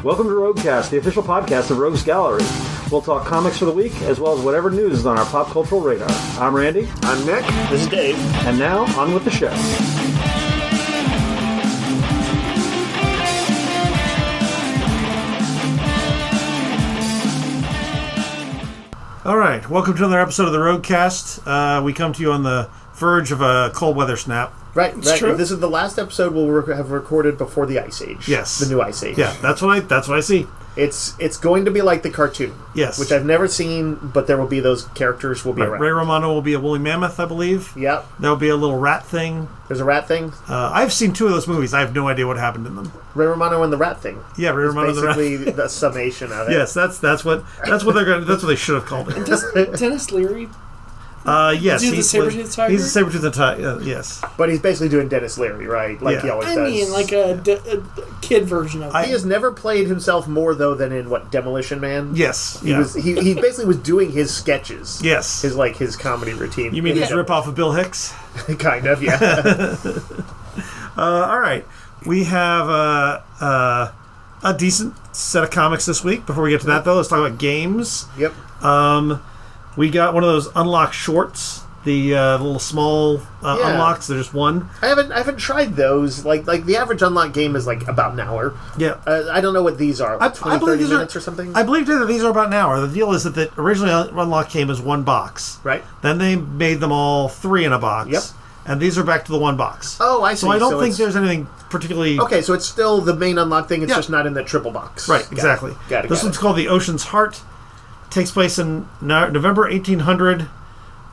Welcome to Roguecast, the official podcast of Rogues Gallery. We'll talk comics for the week, as well as whatever news is on our pop cultural radar. I'm Randy. I'm Nick. This is Dave. And now, on with the show. All right, welcome to another episode of the Roguecast. We come to you on the verge of a cold weather snap. Right. True. This is the last episode we'll have recorded before the Ice Age. Yes. The new Ice Age. Yeah, that's what I see. It's going to be like the cartoon. Yes. Which I've never seen, but there will be those characters will be around. Ray Romano will be a woolly mammoth, I believe. Yep. There'll be a little rat thing. There's a rat thing. I've seen two of those movies. I have no idea what happened in them. Ray Romano and the Rat Thing. Yeah, Ray Romano the Rat Thing. Basically the summation of it. Yes, that's what they're going. That's what they should have called it. Does Dennis Leary yes, do the Saber-Tooth Tiger? He's a Saber-Tooth Tiger. Yes, But he's basically doing Dennis Leary, right? Like he always does. I mean, like a kid version of it. He has never played himself more though than in Demolition Man. yes, He basically was doing his sketches. Yes, his comedy routine. You mean his rip-off of Bill Hicks? Kind of, yeah. All right. We have a decent set of comics this week. Before we get to that, though, let's talk about games. Yep. We got one of those unlock shorts, the little small unlocks. There's just one. I haven't tried those. Like the average unlock game is like about an hour. Yeah. I don't know what these are. Like 20, 30 minutes or something? I believe that these are about an hour. The deal is that originally unlock came as one box. Right. Then they made them all three in a box. Yep. And these are back to the one box. Oh, I see. So I don't think there's anything particularly... Okay, so it's still the main unlock thing. It's just not in the triple box. Right, exactly. Got it. This one's called The Ocean's Heart. Takes place in November 1800.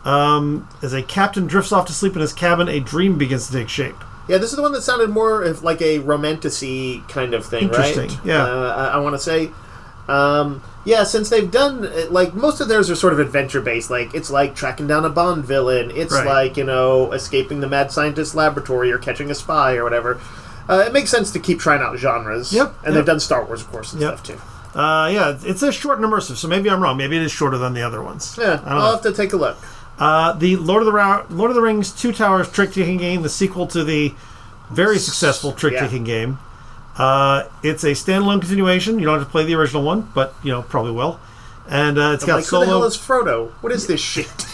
As a captain drifts off to sleep in his cabin, a dream begins to take shape. Yeah, this is the one that sounded more of like a romantic-y kind of thing, Interesting, right? yeah. I want to say... yeah, since they've done, like, most of theirs are sort of adventure-based. Like, it's like tracking down a Bond villain. It's like, escaping the mad scientist laboratory or catching a spy or whatever. It makes sense to keep trying out genres. Yep. And they've done Star Wars, of course, and stuff, too. Yeah, it's a short and immersive, so maybe I'm wrong. Maybe it is shorter than the other ones. Yeah, I'll have to take a look. The Lord of the Rings Two Towers trick-taking game, the sequel to the very successful trick-taking game. It's a standalone continuation. You don't have to play the original one, but probably will. And it's got solo. Who the hell is Frodo? What is this shit?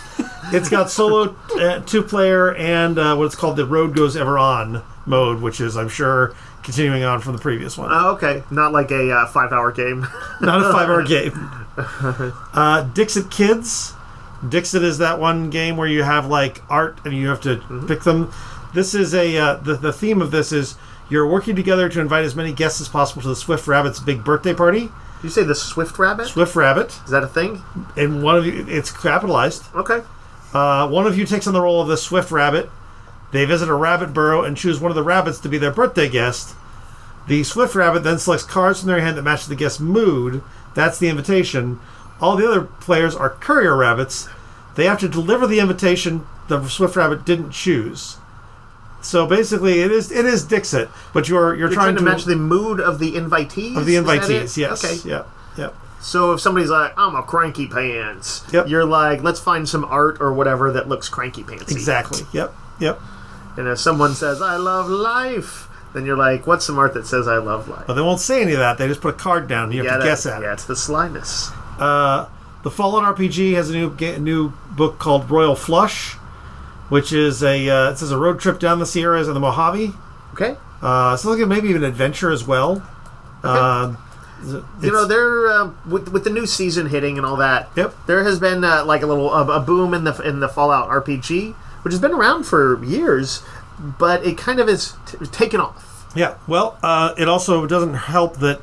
It's got solo 2-player and what's called the Road Goes Ever On mode, which is, I'm sure, continuing on from the previous one. Okay, not like a 5-hour game. Not a 5-hour game. Dixit Kids. Dixit is that one game where you have like art and you have to pick them. This is the theme of this is you're working together to invite as many guests as possible to the Swift Rabbit's big birthday party. Did you say the Swift Rabbit? Swift Rabbit. Is that a thing? And one of you, it's capitalized. Okay. One of you takes on the role of the Swift Rabbit. They visit a rabbit burrow and choose one of the rabbits to be their birthday guest. The Swift Rabbit then selects cards from their hand that match the guest's mood. That's the invitation. All the other players are courier rabbits. They have to deliver the invitation the Swift Rabbit didn't choose. So basically, it is Dixit, but you're trying to match the mood of the invitees. Of the invitees, yes. Okay. Yep. So if somebody's like, I'm a cranky pants, Yep. You're like, let's find some art or whatever that looks cranky pantsy. Exactly. Yep. And if someone says, I love life, then you're like, what's some art that says I love life? But they won't say any of that. They just put a card down and you have to guess at it. Yeah, it's the slyness. The Fallen RPG has a new book called Royal Flush, which is it says a road trip down the Sierras and the Mojave. Okay. So look at maybe even adventure as well. Okay. They're with the new season hitting and all that. Yep. There has been like a little a boom in the Fallout RPG, which has been around for years, but it kind of is taken off. Yeah. Well, it also doesn't help that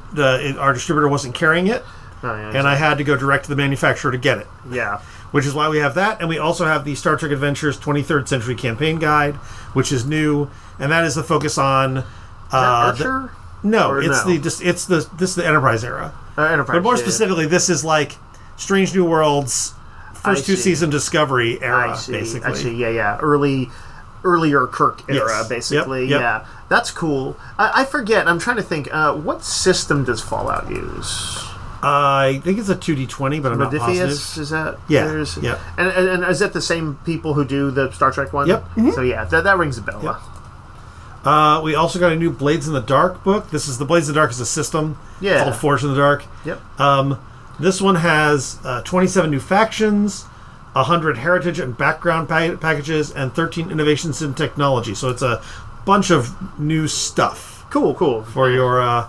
our distributor wasn't carrying it, and I had to go direct to the manufacturer to get it. Yeah. Which is why we have that, and we also have the Star Trek Adventures 23rd Century Campaign Guide, which is new, and that is the focus on Archer. This is the Enterprise era. Enterprise, but more specifically, this is like Strange New Worlds first two-season Discovery era, basically. I see. Yeah. Earlier Kirk era, basically. Yep. Yeah, that's cool. I forget. I'm trying to think. What system does Fallout use? I think it's a 2D20, but I'm not positive. Is that? Yeah. Yep. And is that the same people who do the Star Trek one? Yep. Mm-hmm. So yeah, that rings a bell. Yep. We also got a new Blades in the Dark book. This is the Blades in the Dark is a system called Forge in the Dark. Yep. This one has 27 new factions, 100 heritage and background packages, and 13 innovations in technology. So it's a bunch of new stuff. Cool. For your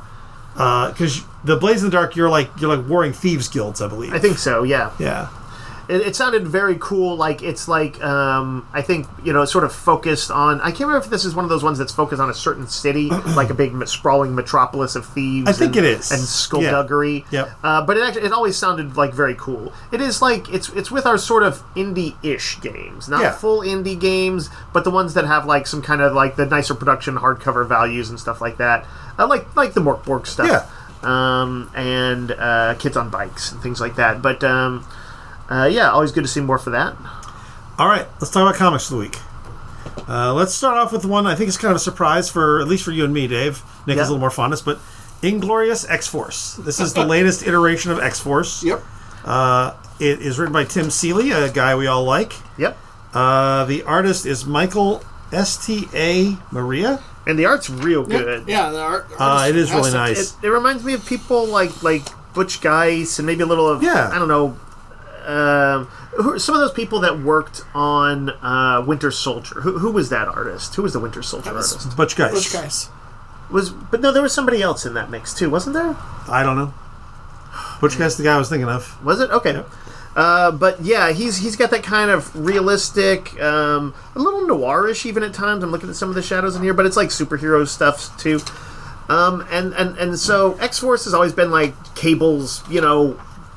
because the Blades in the Dark, you're like warring thieves guilds, I believe. I think so. Yeah. Yeah. It sounded very cool. Like it's like I think it's sort of focused on. I can't remember if this is one of those ones that's focused on a certain city, like a big sprawling metropolis of thieves. I think it is, and skullduggery. Yep. But it always sounded like very cool. It is like it's with our sort of indie-ish games, not full indie games, but the ones that have like some kind of like the nicer production, hardcover values and stuff like that. Like the Morkborg stuff. Yeah. And Kids on Bikes and things like that. But always good to see more for that. All right, let's talk about comics of the week. Let's start off with one I think is kind of a surprise at least for you and me, Dave. Nick has a little more fondness, but Inglorious X-Force. This is the latest iteration of X-Force. Yep. It is written by Tim Seeley, a guy we all like. Yep. The artist is Michael Sta. Maria. And the art's real good. Yeah, the art it is really nice. It reminds me of people like Butch Geis and maybe a little of I don't know. Some of those people that worked on Winter Soldier. Who was that artist? Who was the Winter Soldier artist? Butch Geis. Butch Geis. But no, there was somebody else in that mix too, wasn't there? I don't know. Butch Geis, the guy I was thinking of. Was it? Okay. Yep. But yeah, he's got that kind of realistic, a little noirish even at times. I'm looking at some of the shadows in here, but it's like superhero stuff too. And so X-Force has always been like Cable's,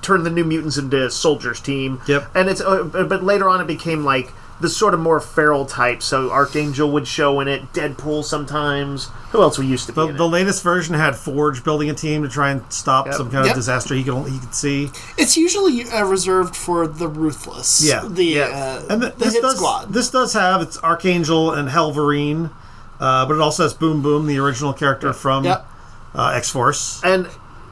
turn the New Mutants into Soldiers team. Yep. And it's but later on it became like the sort of more feral type. So Archangel would show in it, Deadpool sometimes. Who else we used to be in it? The latest version had Forge building a team to try and stop some kind of disaster he could see. It's usually reserved for the Ruthless. Yeah. And the Hit Squad. This does have its Archangel and Helverine, but it also has Boom Boom, the original character from X-Force. And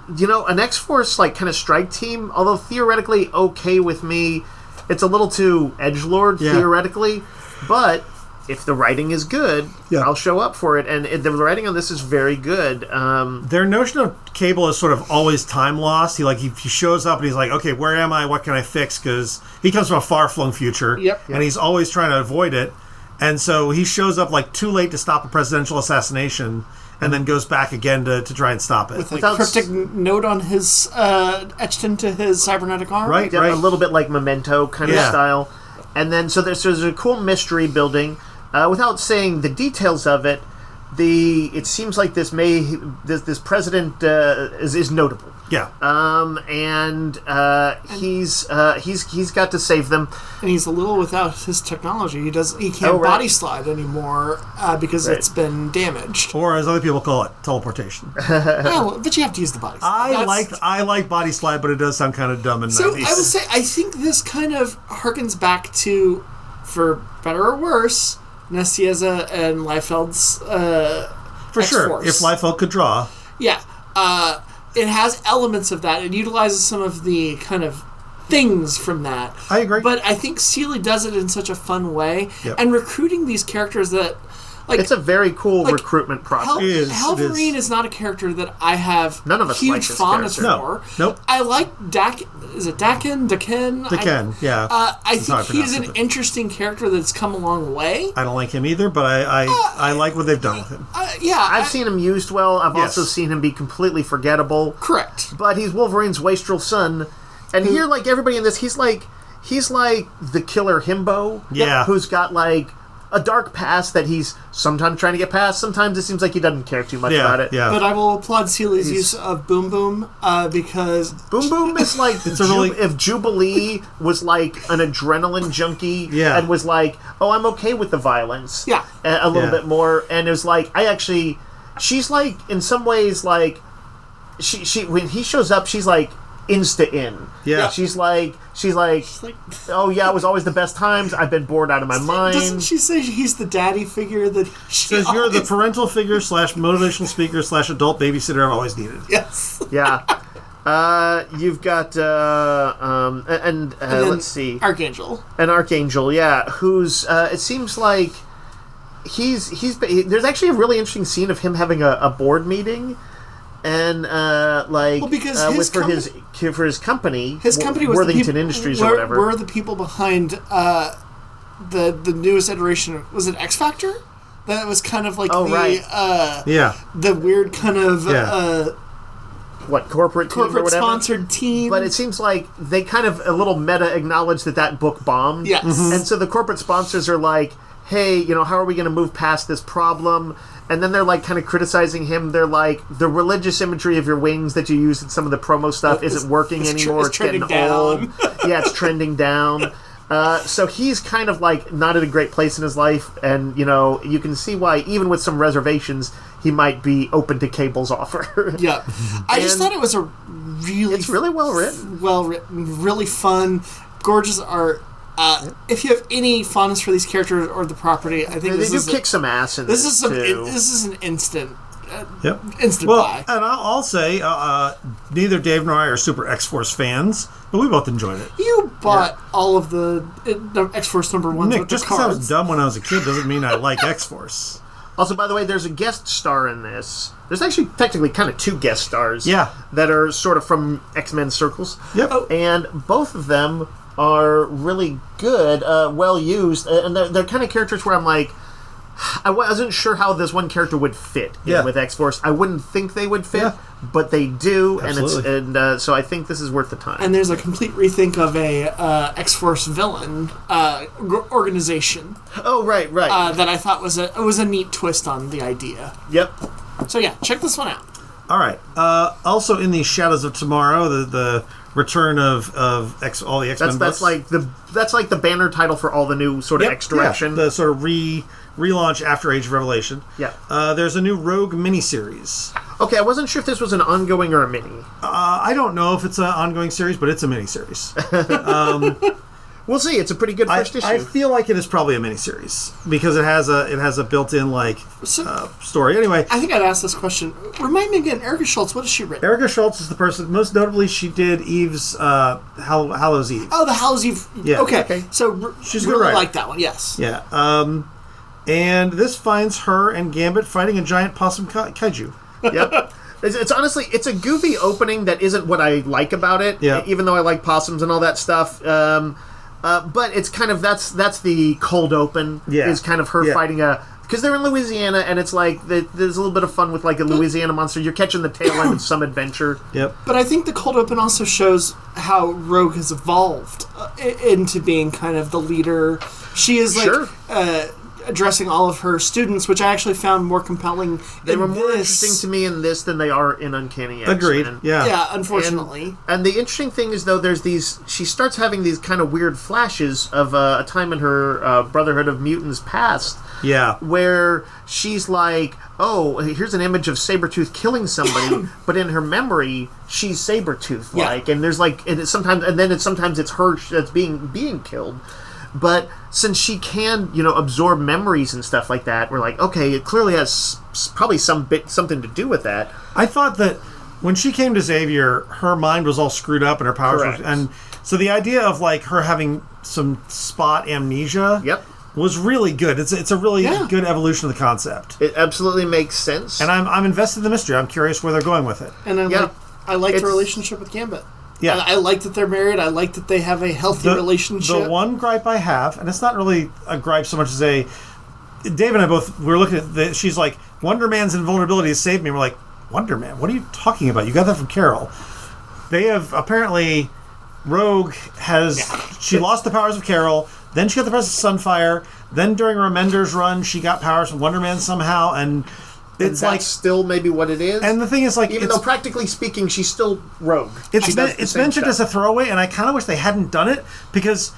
an X-Force like kind of strike team, although theoretically okay with me, it's a little too edgelord theoretically, but if the writing is good, I'll show up for it. And the writing on this is very good. Their notion of Cable is sort of always time lost. He shows up and he's like, okay, where am I? What can I fix? Because he comes from a far-flung future, and he's always trying to avoid it. And so he shows up like too late to stop a presidential assassination, and then goes back again to try and stop it. With a cryptic note on his etched into his cybernetic arm. Right. A little bit like Memento kind of style. And then so there's a cool mystery building. Without saying the details of it, it seems like this president is notable. Yeah. And he's got to save them. And he's a little without his technology. He can't body slide anymore because it's been damaged. Or as other people call it, teleportation. But you have to use the body slide. I like body slide, but it does sound kind of dumb and so 90s. I would say I think this kind of harkens back to, for better or worse, Nestieza and Liefeld's for X-Force. Sure, if Liefeld could draw. Yeah. It has elements of that. It utilizes some of the kind of things from that. I agree. But I think Seeley does it in such a fun way. Yep. And recruiting these characters that... it's a very cool recruitment process. Helverine is not a character that I have None of us huge like this fondness character. for. Nope. I like Is it Daken? Daken, yeah. I think he's an interesting character that's come a long way. I don't like him either, but I like what they've done with him. I've seen him used well. I've also seen him be completely forgettable. Correct. But he's Wolverine's wastrel son. And here, like everybody in this, he's like the killer himbo. Yeah. Who's got like a dark past that he's sometimes trying to get past. Sometimes it seems like he doesn't care too much about it. Yeah. But I will applaud Seeley's use of Boom Boom because Boom Boom is like if Jubilee was like an adrenaline junkie and was like, oh, I'm okay with the violence. Yeah. A little bit more. And it was like, she's like, in some ways, like, she when he shows up, she's like, insta-in. Yeah. She's like, oh yeah, it was always the best times. I've been bored out of my mind. Doesn't she say he's the daddy figure that she says you're the parental figure / motivational speaker / adult babysitter I've always needed. Yes. Yeah. You've got let's see, Archangel. An Archangel, yeah, who's it seems like there's actually a really interesting scene of him having a board meeting, and because for his company, was Worthington Industries or whatever. Were the people behind the newest iteration? Was it X Factor? That was kind of like the weird kind of corporate team or whatever? Sponsored team. But it seems like they kind of a little meta acknowledged that book bombed. Yes. Mm-hmm. And so the corporate sponsors are like, hey, how are we going to move past this problem? And then they're like kind of criticizing him. They're like, the religious imagery of your wings that you used in some of the promo stuff isn't working anymore. It's getting old. Yeah, it's trending down. So he's kind of like not in a great place in his life, and you can see why, even with some reservations, he might be open to Cable's offer. Yeah, I just thought it was it's really well written, really fun, gorgeous art. If you have any fondness for these characters or the property, I think they do kick some ass in this too. This is an instant. Instant buy. And I'll say, neither Dave nor I are super X-Force fans, but we both enjoyed it. You bought all of the X-Force number ones. Nick, just because I was dumb when I was a kid doesn't mean I like X-Force. Also, by the way, there's a guest star in this. There's actually technically kind of two guest stars that are sort of from X-Men circles. Yep. And both of them are really good, well used, and they're kind of characters where I'm like, I wasn't sure how this one character would fit in with X-Force. I wouldn't think they would fit, but they do, and so I think this is worth the time. And there's a complete rethink of a X-Force villain organization. Oh, right. That I thought was a neat twist on the idea. Yep. So yeah, check this one out. All right. Also, in the Shadows of Tomorrow, the return of all the X-Men books. That's like the banner title for all the new sort of X direction. Yeah, the sort of relaunch after Age of Revelation. Yeah. There's a new Rogue miniseries. Okay, I wasn't sure if this was an ongoing or a mini. I don't know if it's an ongoing series, but it's a miniseries. We'll see. It's a pretty good first issue. I feel like it is probably a miniseries because it has a built-in story. Anyway, I think I'd ask this question. Remind me again, Erica Schultz. What has she written? Erica Schultz is the person. Most notably, she did Eve's Hallows Eve. Oh, the Hallows Eve. Yeah. Okay. So she's really good like that one. Yes. Yeah. And this finds her and Gambit fighting a giant possum kaiju. Yep. It's honestly, it's a goofy opening that isn't what I like about it. Yeah. Even though I like possums and all that stuff. But it's kind of that's the cold open. Yeah. Is kind of her fighting because they're in Louisiana, and it's like there's a little bit of fun with like a Louisiana monster. You're catching the tail end of some adventure. Yep. But I think the cold open also shows how Rogue has evolved into being kind of the leader. She is addressing all of her students, which I actually found more compelling. They were more interesting to me in this than they are in Uncanny X-Men. Agreed. Yeah. Yeah, unfortunately. And the interesting thing is, though, she starts having these kind of weird flashes of a time in her Brotherhood of Mutants past. Yeah. Where she's like, oh, here's an image of Sabretooth killing somebody, but in her memory, she's Sabretooth-like. Yeah. And there's sometimes it's her that's being killed. But since she can, absorb memories and stuff like that, we're like, okay, it clearly has probably something to do with that. I thought that when she came to Xavier, her mind was all screwed up and her powers and so the idea of like her having some spot amnesia was really good. It's a really good evolution of the concept. It absolutely makes sense. And I'm invested in the mystery. I'm curious where they're going with it. And I like the relationship with Gambit. Yeah. I like that they're married. I like that they have a healthy relationship. The one gripe I have, and it's not really a gripe so much as Dave and I both, we were looking at she's like, Wonder Man's invulnerability has saved me. We're like, Wonder Man? What are you talking about? You got that from Carol. They have, apparently, Rogue she lost the powers of Carol, then she got the powers of Sunfire, then during Remender's run, she got powers from Wonder Man somehow, and it's that's still maybe what it is. And the thing is, like, even though practically speaking, she's still Rogue. It's mentioned as a throwaway, and I kind of wish they hadn't done it because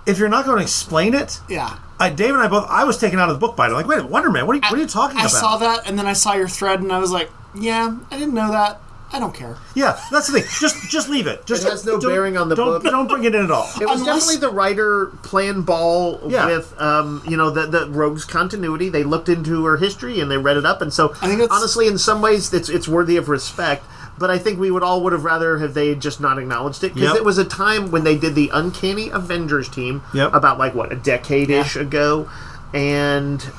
if you're not going to explain it, Dave and I both. I was taken out of the book by it. I'm like, wait, Wonder Man, what are you talking about? I saw that, and then I saw your thread, and I was like, yeah, I didn't know that. I don't care. Yeah, that's the thing. Just leave it. It has no bearing on the book. Don't bring it in at all. It was definitely the writer playing ball with, the Rogue's continuity. They looked into her history and they read it up, and so honestly, in some ways, it's worthy of respect. But I think we would have rather have they just not acknowledged it because it was a time when they did the Uncanny Avengers team about a decade-ish ago. And that's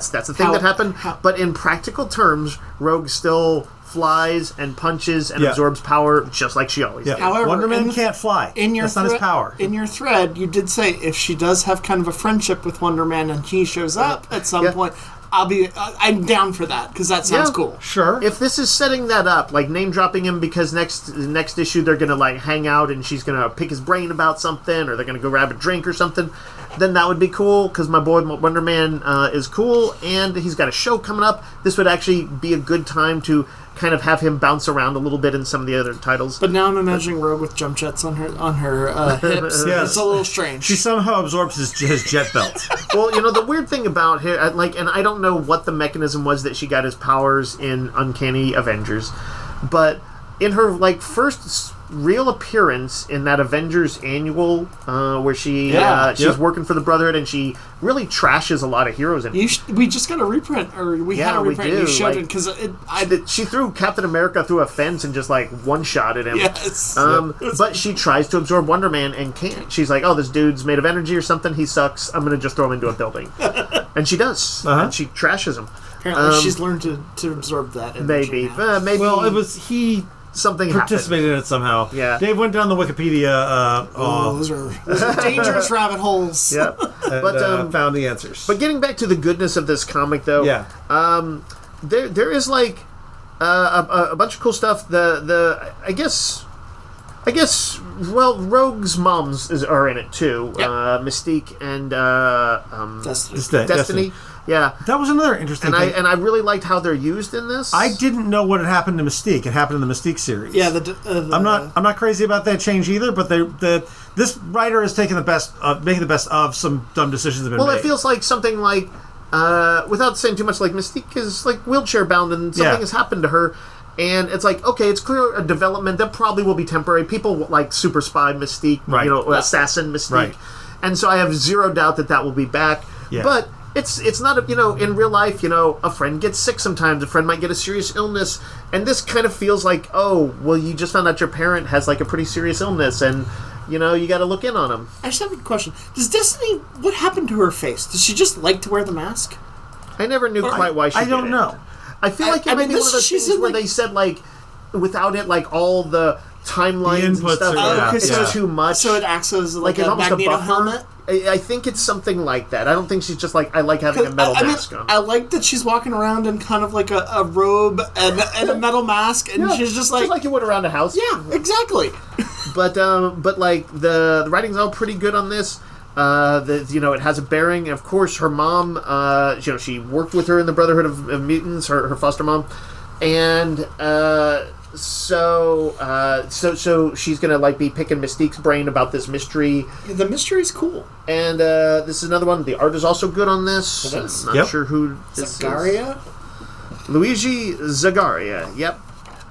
the thing that happened. But in practical terms, Rogue still flies and punches and absorbs power just like she always did. However, Wonder Man can't fly. That's not his power. In your thread, you did say if she does have kind of a friendship with Wonder Man and he shows up at some point, I'm down for that because that sounds cool. Sure. If this is setting that up, like name dropping him because next issue they're gonna like hang out and she's gonna pick his brain about something, or they're gonna go grab a drink or something, then that would be cool because my boy Wonder Man is cool and he's got a show coming up. This would actually be a good time to kind of have him bounce around a little bit in some of the other titles. But now I'm imagining Rogue with jump jets on her hips. Yes. It's a little strange. She somehow absorbs his jet belt. Well, the weird thing about her, and I don't know what the mechanism was that she got his powers in Uncanny Avengers, but in her first real appearance in that Avengers annual, where she's working for the Brotherhood and she really trashes a lot of heroes. We just got a reprint, or we had a reprint. And you showed it because she threw Captain America through a fence and just one-shotted him. Yes. But she tries to absorb Wonder Man and can't. She's like, "Oh, this dude's made of energy or something. He sucks. I'm going to just throw him into a building," and she does. And she trashes him. Apparently, she's learned to absorb that energy. Maybe. Well, it was something participated in it somehow. Yeah. Dave went down the Wikipedia. Those are dangerous rabbit holes. Yeah. But found the answers. But getting back to the goodness of this comic, though, there is a bunch of cool stuff. I guess Rogue's moms are in it too. Yep. Mystique and Destiny. Yeah, that was another interesting thing. And I really liked how they're used in this. I didn't know what had happened to Mystique. It happened in the Mystique series. Yeah, I'm not crazy about that change either. But this writer has taken making the best of some dumb decisions that have been made. Well, it feels like something like, without saying too much, like Mystique is wheelchair bound and something has happened to her. And it's okay, it's clear a development that probably will be temporary. People like Super Spy Mystique, Assassin Mystique. Right. And so I have zero doubt that will be back. Yeah. But it's not in real life, a friend gets sick sometimes, a friend might get a serious illness, and this kind of feels like, oh, well, you just found out your parent has a pretty serious illness, and you got to look in on him. I just have a question. Does Destiny, what happened to her face? Does she just like to wear the mask? I never knew quite why she did it. I don't know. I feel like it might be one of those things where they said, without it, all the timelines and stuff, it's too much. So it acts as a almost Magneto a helmet? I think it's something like that. I don't think she's just I like having a metal mask on. I like that she's walking around in kind of a robe and a metal mask, and she's just like you would around a house. Yeah, exactly. But the writing's all pretty good on this. It has a bearing. Of course, her mom, she worked with her in the Brotherhood of Mutants, her foster mom, and so she's gonna be picking Mystique's brain about this mystery. The mystery's cool. And this is another one. The art is also good on this. I'm not sure who this Zagaria? is. Luigi Zagaria. Yep.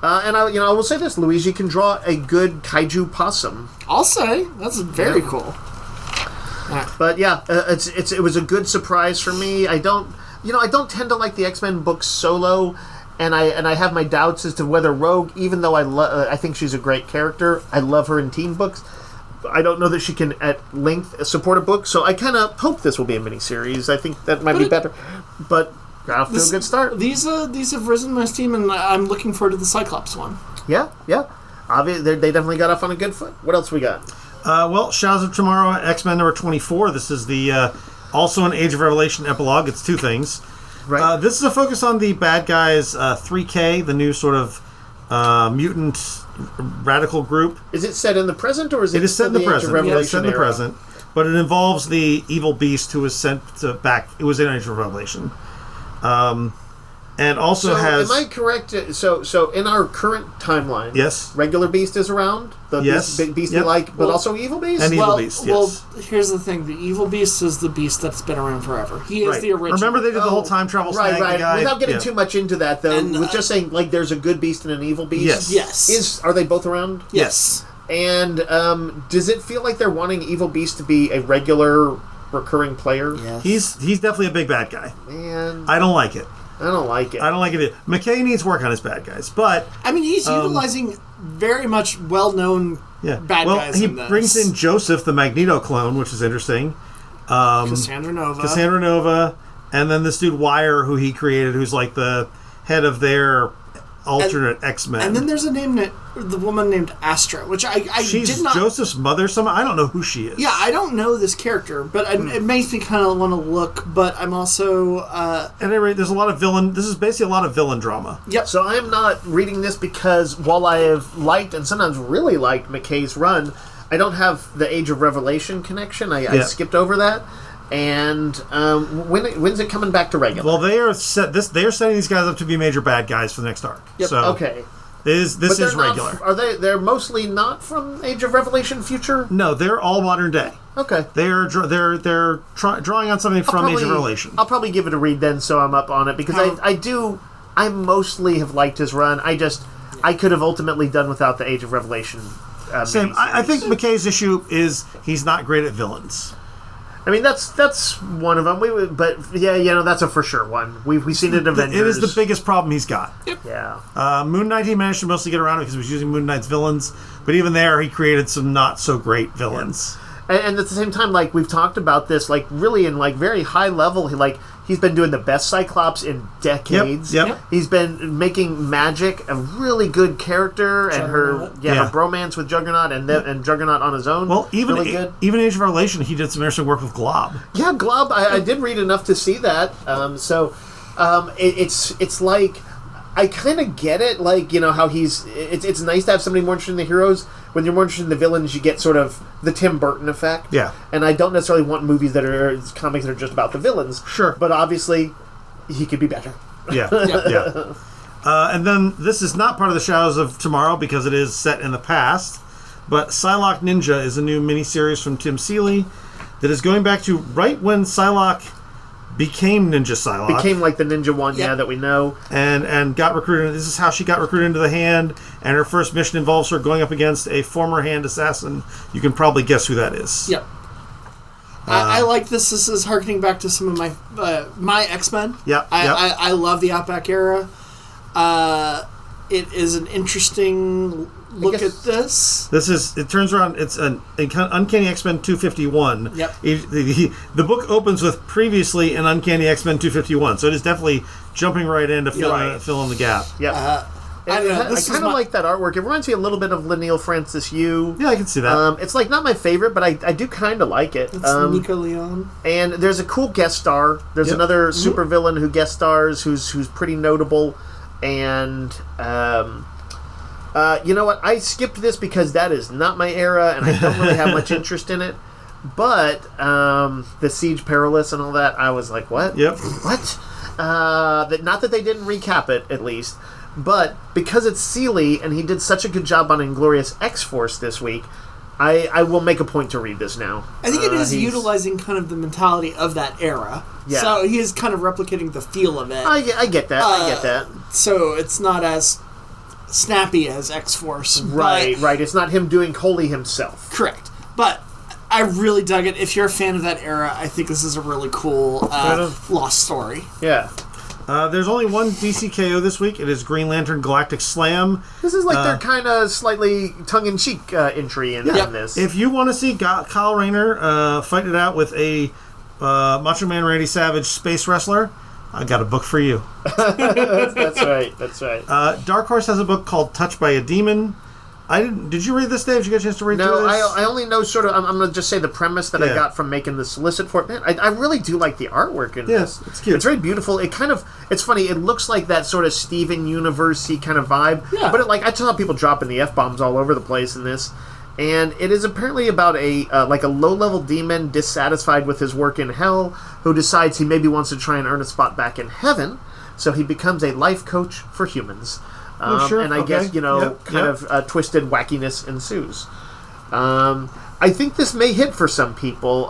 And I will say this: Luigi can draw a good kaiju possum. I'll say that's very cool. But it was a good surprise for me. I don't tend to like the X-Men books solo, and I have my doubts as to whether Rogue, even though I think she's a great character, I love her in team books, I don't know that she can at length support a book. So I kind of hope this will be a miniseries. I think that might be better. But got off to a good start. These have risen my esteem, and I'm looking forward to the Cyclops one. Yeah. Obviously, they definitely got off on a good foot. What else we got? Shadows of Tomorrow, X-Men number 24. This is the also an Age of Revelation epilogue. It's two things. Right. This is a focus on the bad guys, 3K, the new sort of mutant radical group. Is it set in the present, or is it set in the present? Yeah, it's set in the present. But it involves the evil beast who was sent back. It was in Age of Revelation. And also has... Am I correct? So in our current timeline, yes, regular Beast is around. The Beastie-like, but also Evil Beast. And Evil Beast. Yes. Well, here's the thing: the Evil Beast is the Beast that's been around forever. He is the original. Remember, they did the whole time travel. Right. Without getting too much into that, though, with just saying there's a good Beast and an Evil Beast. Yes. Are they both around? Yes. And does it feel like they're wanting Evil Beast to be a regular, recurring player? Yes. He's definitely a big bad guy. Man, I don't like it. I don't like it. McKay needs work on his bad guys, but he's utilizing very much well-known bad guys. He brings in Joseph, the Magneto clone, which is interesting. Cassandra Nova, and then this dude Wire, who he created, who's like the head of their alternate X-Men. And then there's the woman named Astra, which I She's did not... Joseph's mother. I don't know who she is. Yeah, I don't know this character, but it makes me kind of want to look, but I'm also... At any rate, there's a lot of villain... This is basically a lot of villain drama. Yep. So I am not reading this because while I have liked and sometimes really liked McKay's run, I don't have the Age of Revelation connection. I skipped over that. And when's it coming back to regular? Well, they are setting these guys up to be major bad guys for the next arc. Yep. So okay. This is regular. Are they? They're mostly not from Age of Revelation Future. No, they're all modern day. Okay. They're drawing on something from Age of Revelation. I'll probably give it a read then, so I'm up on it because I mostly have liked his run. I could have ultimately done without the Age of Revelation. Same. I think McKay's issue is he's not great at villains. I mean, that's one of them. That's a for sure one. We've seen it in Avengers. It is the biggest problem he's got. Yep. Yeah. Moon Knight, he managed to mostly get around it because he was using Moon Knight's villains, but even there, he created some not so great villains. Yeah. And at the same time, like we've talked about this, like really in like very high level, he's been doing the best Cyclops in decades. Yep. He's been making Magic a really good character, and her bromance with Juggernaut and Juggernaut on his own. Well, even good. Age of Revelation, he did some interesting work with Glob. Yeah, Glob. I did read enough to see that. It's like I kind of get it. Like how it's nice to have somebody more interested in the heroes. When you're more interested in the villains, you get sort of the Tim Burton effect. Yeah. And I don't necessarily want movies comics that are just about the villains. Sure. But obviously, he could be better. Yeah. Yeah. And then this is not part of the Shadows of Tomorrow because it is set in the past. But Psylocke Ninja is a new miniseries from Tim Seeley that is going back to right when Psylocke became Ninja Psylocke. Became like the ninja one, that we know. And got recruited. This is how she got recruited into the Hand, and her first mission involves her going up against a former Hand assassin. You can probably guess who that is. Yep. I like this. This is harkening back to some of my X-Men. Yep. I love the Outback era. It is an interesting look at this. It turns around, it's an Uncanny X-Men 251. Yep. The book opens with previously an Uncanny X-Men 251, so it is definitely jumping right in to fill in the gap. Yep. I kind of like that artwork. It reminds me a little bit of Leinil Francis Yu. Yeah, I can see that. It's like not my favorite, but I do kind of like it. It's Nico Leon. And there's a cool guest star. There's another supervillain who guest stars who's pretty notable. And you know what? I skipped this because that is not my era, and I don't really have much interest in it. But the Siege Perilous and all that, I was like, what? Yep. What? Not that they didn't recap it, at least. But because it's Seeley, and he did such a good job on Inglorious X-Force this week, I will make a point to read this now. I think it is utilizing kind of the mentality of that era. Yeah. So he is kind of replicating the feel of it. I get that. I get that. So it's not as snappy as X-Force. Right. It's not him doing wholly himself. Correct. But I really dug it. If you're a fan of that era, I think this is a really cool lost story. Yeah. There's only one DC KO this week. It is Green Lantern Galactic Slam. This is like their kind of slightly tongue-in-cheek entry in this. If you want to see Kyle Rayner fight it out with a Macho Man Randy Savage space wrestler, I got a book for you. That's right. Dark Horse has a book called Touched by a Demon. Did you read this, Dave? Did you get a chance to read through this? No, I only know sort of. I'm going to just say the premise that I got from making the solicit for it. Man, I really do like the artwork in this. It's cute. It's very beautiful. It's funny. It looks like that sort of Steven Universe-y kind of vibe. Yeah. But I saw people dropping the F-bombs all over the place in this. And it is apparently about a low-level demon dissatisfied with his work in hell, who decides he maybe wants to try and earn a spot back in heaven. So he becomes a life coach for humans. And I guess, twisted wackiness ensues. I think this may hit for some people.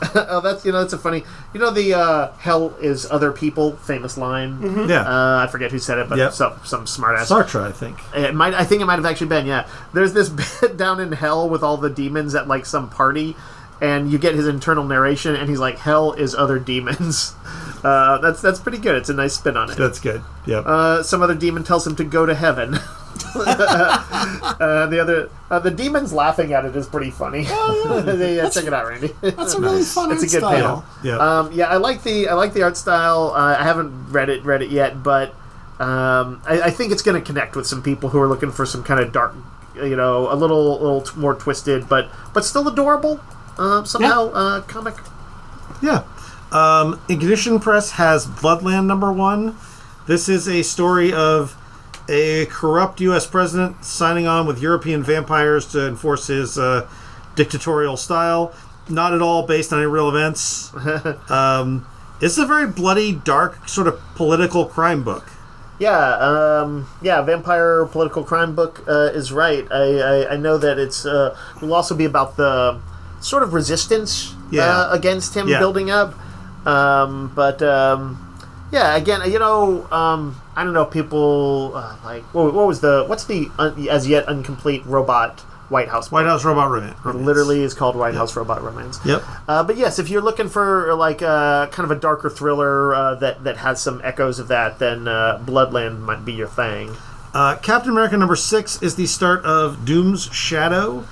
That's a funny... the hell is other people famous line. Mm-hmm. Yeah. I forget who said it, but some smart ass. Sartre, I think. I think it might have actually been, yeah. There's this bit down in hell with all the demons at like some party, and you get his internal narration, and he's like, hell is other demons. That's pretty good. It's a nice spin on it. That's good. Yeah. Some other demon tells him to go to heaven. The demons laughing at it is pretty funny. Check it out, Randy. That's a really fun art It's a good style. panel. I like the art style. I haven't read it yet, but I think it's going to connect with some people who are looking for some kind of dark, a little more twisted, but still adorable. Comic. Yeah. Ignition Press has Bloodland #1. This is a story of a corrupt U.S. president signing on with European vampires to enforce his dictatorial style. Not at all based on any real events. It's a very bloody, dark, sort of political crime book. Vampire political crime book is right. I know that it's will also be about the sort of resistance against him building up. Again, I don't know, people what's the as yet incomplete robot White House book? White House Robot Romance. It literally is called White House Robot Romance. Yep. But yes, if you're looking for kind of a darker thriller that has some echoes of that, then Bloodland might be your thing. Captain America #6 is the start of Doom's Shadow.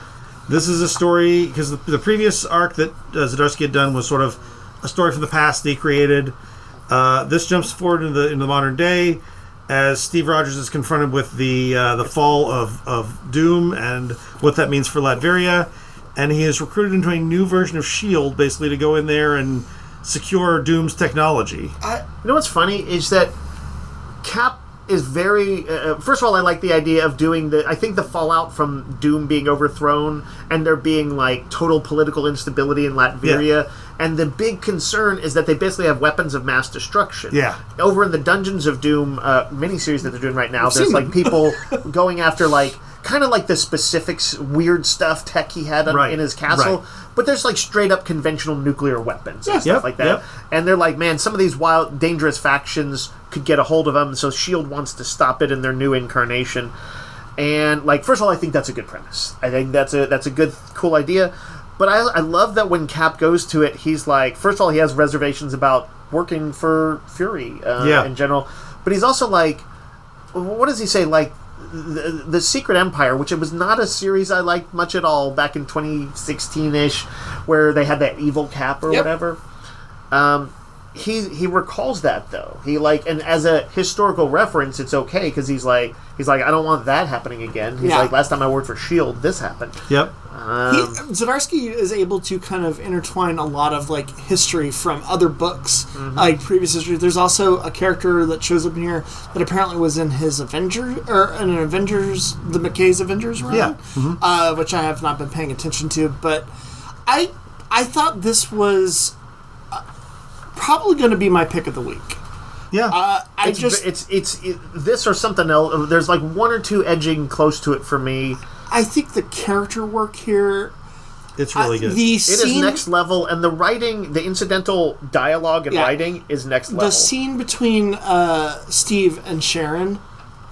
This is a story, because the previous arc that Zdarsky had done was sort of a story from the past that he created. This jumps forward into the modern day as Steve Rogers is confronted with the fall of Doom and what that means for Latveria, and he is recruited into a new version of S.H.I.E.L.D. basically to go in there and secure Doom's technology. You know what's funny is that Cap is very... first of all, I like the idea of doing I think the fallout from Doom being overthrown and there being, total political instability in Latveria. Yeah. And the big concern is that they basically have weapons of mass destruction. Yeah. Over in the Dungeons of Doom miniseries that they're doing right now, there's, people going after, kind of the specifics, weird stuff, tech he had in his castle. Right. But there's, straight-up conventional nuclear weapons and stuff like that. Yep. And they're like, man, some of these wild, dangerous factions could get a hold of them, so S.H.I.E.L.D. wants to stop it in their new incarnation. And, first of all, I think that's a good premise. I think that's a good, cool idea. But I love that when Cap goes to it, he's first of all, he has reservations about working for Fury in general. But he's also what does he say? The Secret Empire, which it was not a series I liked much at all back in 2016-ish, where they had that evil Cap or whatever. He recalls that, though. And as a historical reference, it's okay, because he's like, I don't want that happening again. He's like, last time I worked for S.H.I.E.L.D., this happened. Yep. Zdarsky is able to kind of intertwine a lot of history from other books, previous history. There's also a character that shows up in here that apparently was in his Avengers, the McKay's Avengers run, which I have not been paying attention to. But I thought this was probably going to be my pick of the week. Yeah, it's this or something else. There's one or two edging close to it for me. I think the character work here, it's really good. It is next level, and the writing, the incidental dialogue and writing is next level. The scene between Steve and Sharon,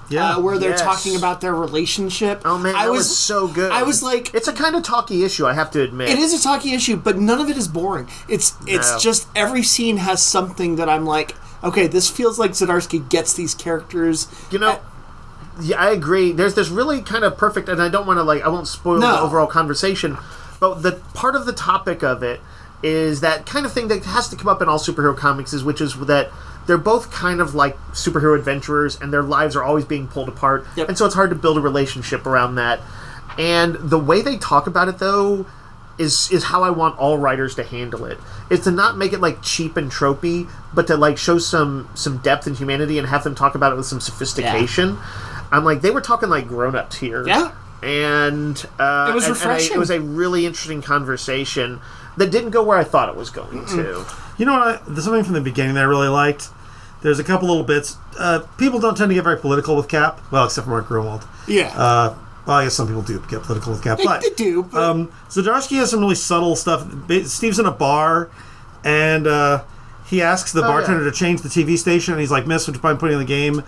where they're talking about their relationship. Oh man, that was so good. I was like, it's a kind of talky issue, I have to admit. It is a talky issue, but none of it is boring. It's just every scene has something that I'm like, okay, this feels like Zdarsky gets these characters. Yeah, I agree. There's this really kind of perfect, and I don't want to I won't spoil the overall conversation, but the part of the topic of it is that kind of thing that has to come up in all superhero comics, which is that they're both kind of like superhero adventurers, and their lives are always being pulled apart, and so it's hard to build a relationship around that. And the way they talk about it, though, is how I want all writers to handle it. Is to not make it cheap and tropey, but to show some depth and humanity and have them talk about it with some sophistication. I'm they were talking grown-ups here. Yeah. And it was refreshing. It was a really interesting conversation that didn't go where I thought it was going to. You know what? There's something from the beginning that I really liked. There's a couple little bits. People don't tend to get very political with Cap. Well, except for Mark Grunwald. Yeah. Well, I guess some people do get political with Cap. They do. But... Zdarsky has some really subtle stuff. Steve's in a bar, and he asks the bartender to change the TV station, and he's like, "Miss, would you mind putting in the game?"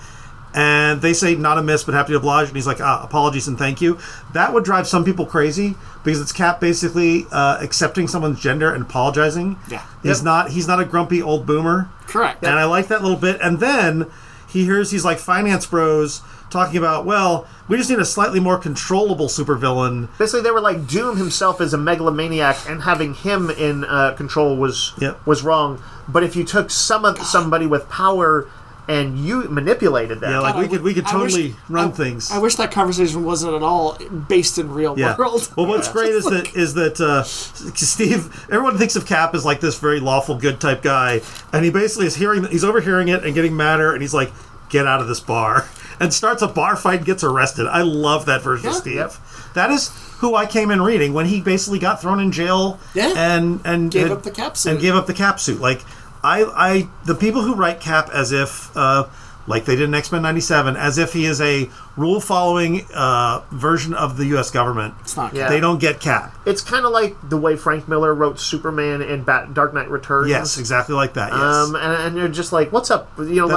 And they say, not a miss, but happy to oblige. And he's like, apologies and thank you. That would drive some people crazy, because it's Cap basically accepting someone's gender and apologizing. Yeah. He's not a grumpy old boomer. Correct. And I like that little bit. And then he hears these finance bros talking about, well, we just need a slightly more controllable supervillain. Basically, they were like, Doom himself is a megalomaniac, and having him in control was wrong. But if you took somebody with power and you manipulated them, we could totally run things. I wish that conversation wasn't at all based in real world. Well, what's great is that Steve, everyone thinks of Cap as like this very lawful good type guy, and he basically he's overhearing it and getting madder, and he's like, get out of this bar, and starts a bar fight and gets arrested. I love that version of Steve. Yep. That is who I came in reading when he basically got thrown in jail and gave up the Cap suit. And gave up the Cap suit. Like, the people who write Cap as if, like they did in X-Men 97, as if he is a rule-following version of the U.S. government. It's not Cap. Yeah. They don't get Cap. It's kind of like the way Frank Miller wrote Superman in Dark Knight Returns. Yes, exactly like that, yes. And you're just like, what's up? Do you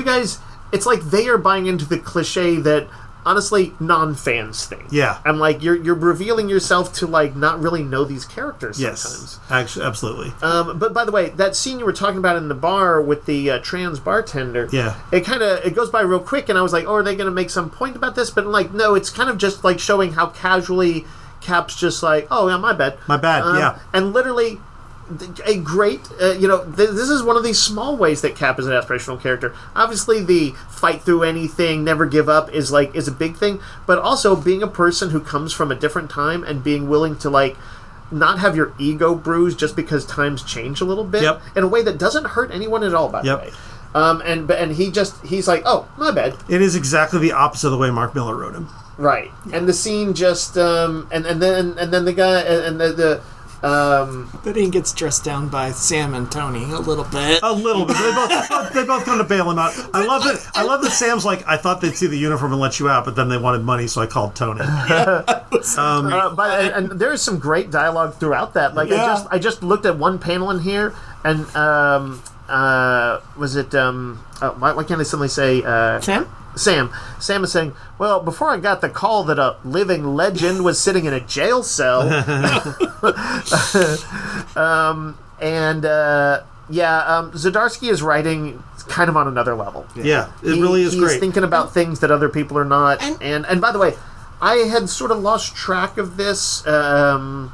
guys... It's like they are buying into the cliche that, honestly, non-fans think. Yeah. And, like, you're revealing yourself to, like, not really know these characters sometimes. Yes, actually, absolutely. But, by the way, that scene you were talking about in the bar with the trans bartender, it goes by real quick, and I was like, oh, are they going to make some point about this? But, like, no, it's kind of just, like, showing how casually Cap's just like, oh, yeah, my bad. My bad, yeah. And literally... a great, this is one of these small ways that Cap is an aspirational character. Obviously, the fight through anything, never give up is a big thing. But also being a person who comes from a different time and being willing to like not have your ego bruised just because times change a little bit in a way that doesn't hurt anyone at all. By the way, and he's like, oh, my bad. It is exactly the opposite of the way Mark Miller wrote him. Right, and the scene just and then the guy and the. But he gets dressed down by Sam and Tony a little bit. A little bit. They both kind of bail him out. I love that Sam's like, I thought they'd see the uniform and let you out, but then they wanted money, so I called Tony. And there's some great dialogue throughout that. Like I just looked at one panel in here, and was it why can't I suddenly say Sam is saying, well, before I got the call that a living legend was sitting in a jail cell. Zdarsky is writing kind of on another level. Yeah, it really is great. He's thinking about things that other people are not. And by the way, I had sort of lost track of this in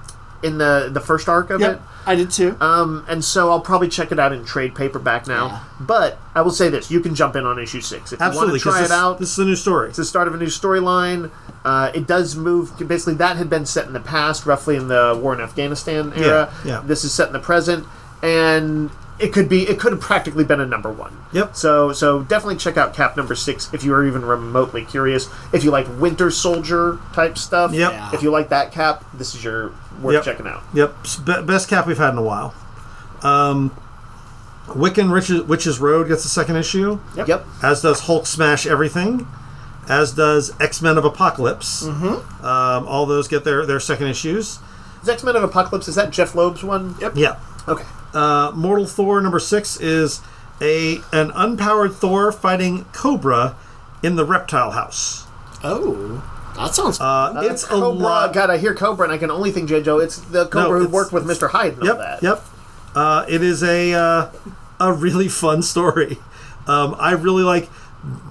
the first arc of it. I did too. And so I'll probably check it out in trade paperback now. Yeah. But I will say this: you can jump in on issue 6 if you want to try it out. This is a new story. It's the start of a new storyline. It does move. Basically, that had been set in the past, roughly in the war in Afghanistan era. Yeah. This is set in the present, and it could have practically been a number 1. Yep. So definitely check out Cap number 6 if you are even remotely curious. If you like Winter Soldier type stuff. Yep. Yeah. If you like that Cap, this is worth checking out. Yep. Best Cap we've had in a while. Wiccan Witch's Road gets a second issue. Yep. As does Hulk Smash Everything. As does X-Men of Apocalypse. Mm-hmm. All those get their second issues. Is X-Men of Apocalypse, is that Jeff Loeb's one? Yep. Yeah. Okay. Mortal Thor number 6 is an unpowered Thor fighting Cobra in the Reptile House. Oh, that sounds fun. It's Cobra, a lot. God, I hear Cobra, and I can only think J. Joe. It's the Cobra who worked with Mr. Hyde and all that. Yep. It is a really fun story. I really like.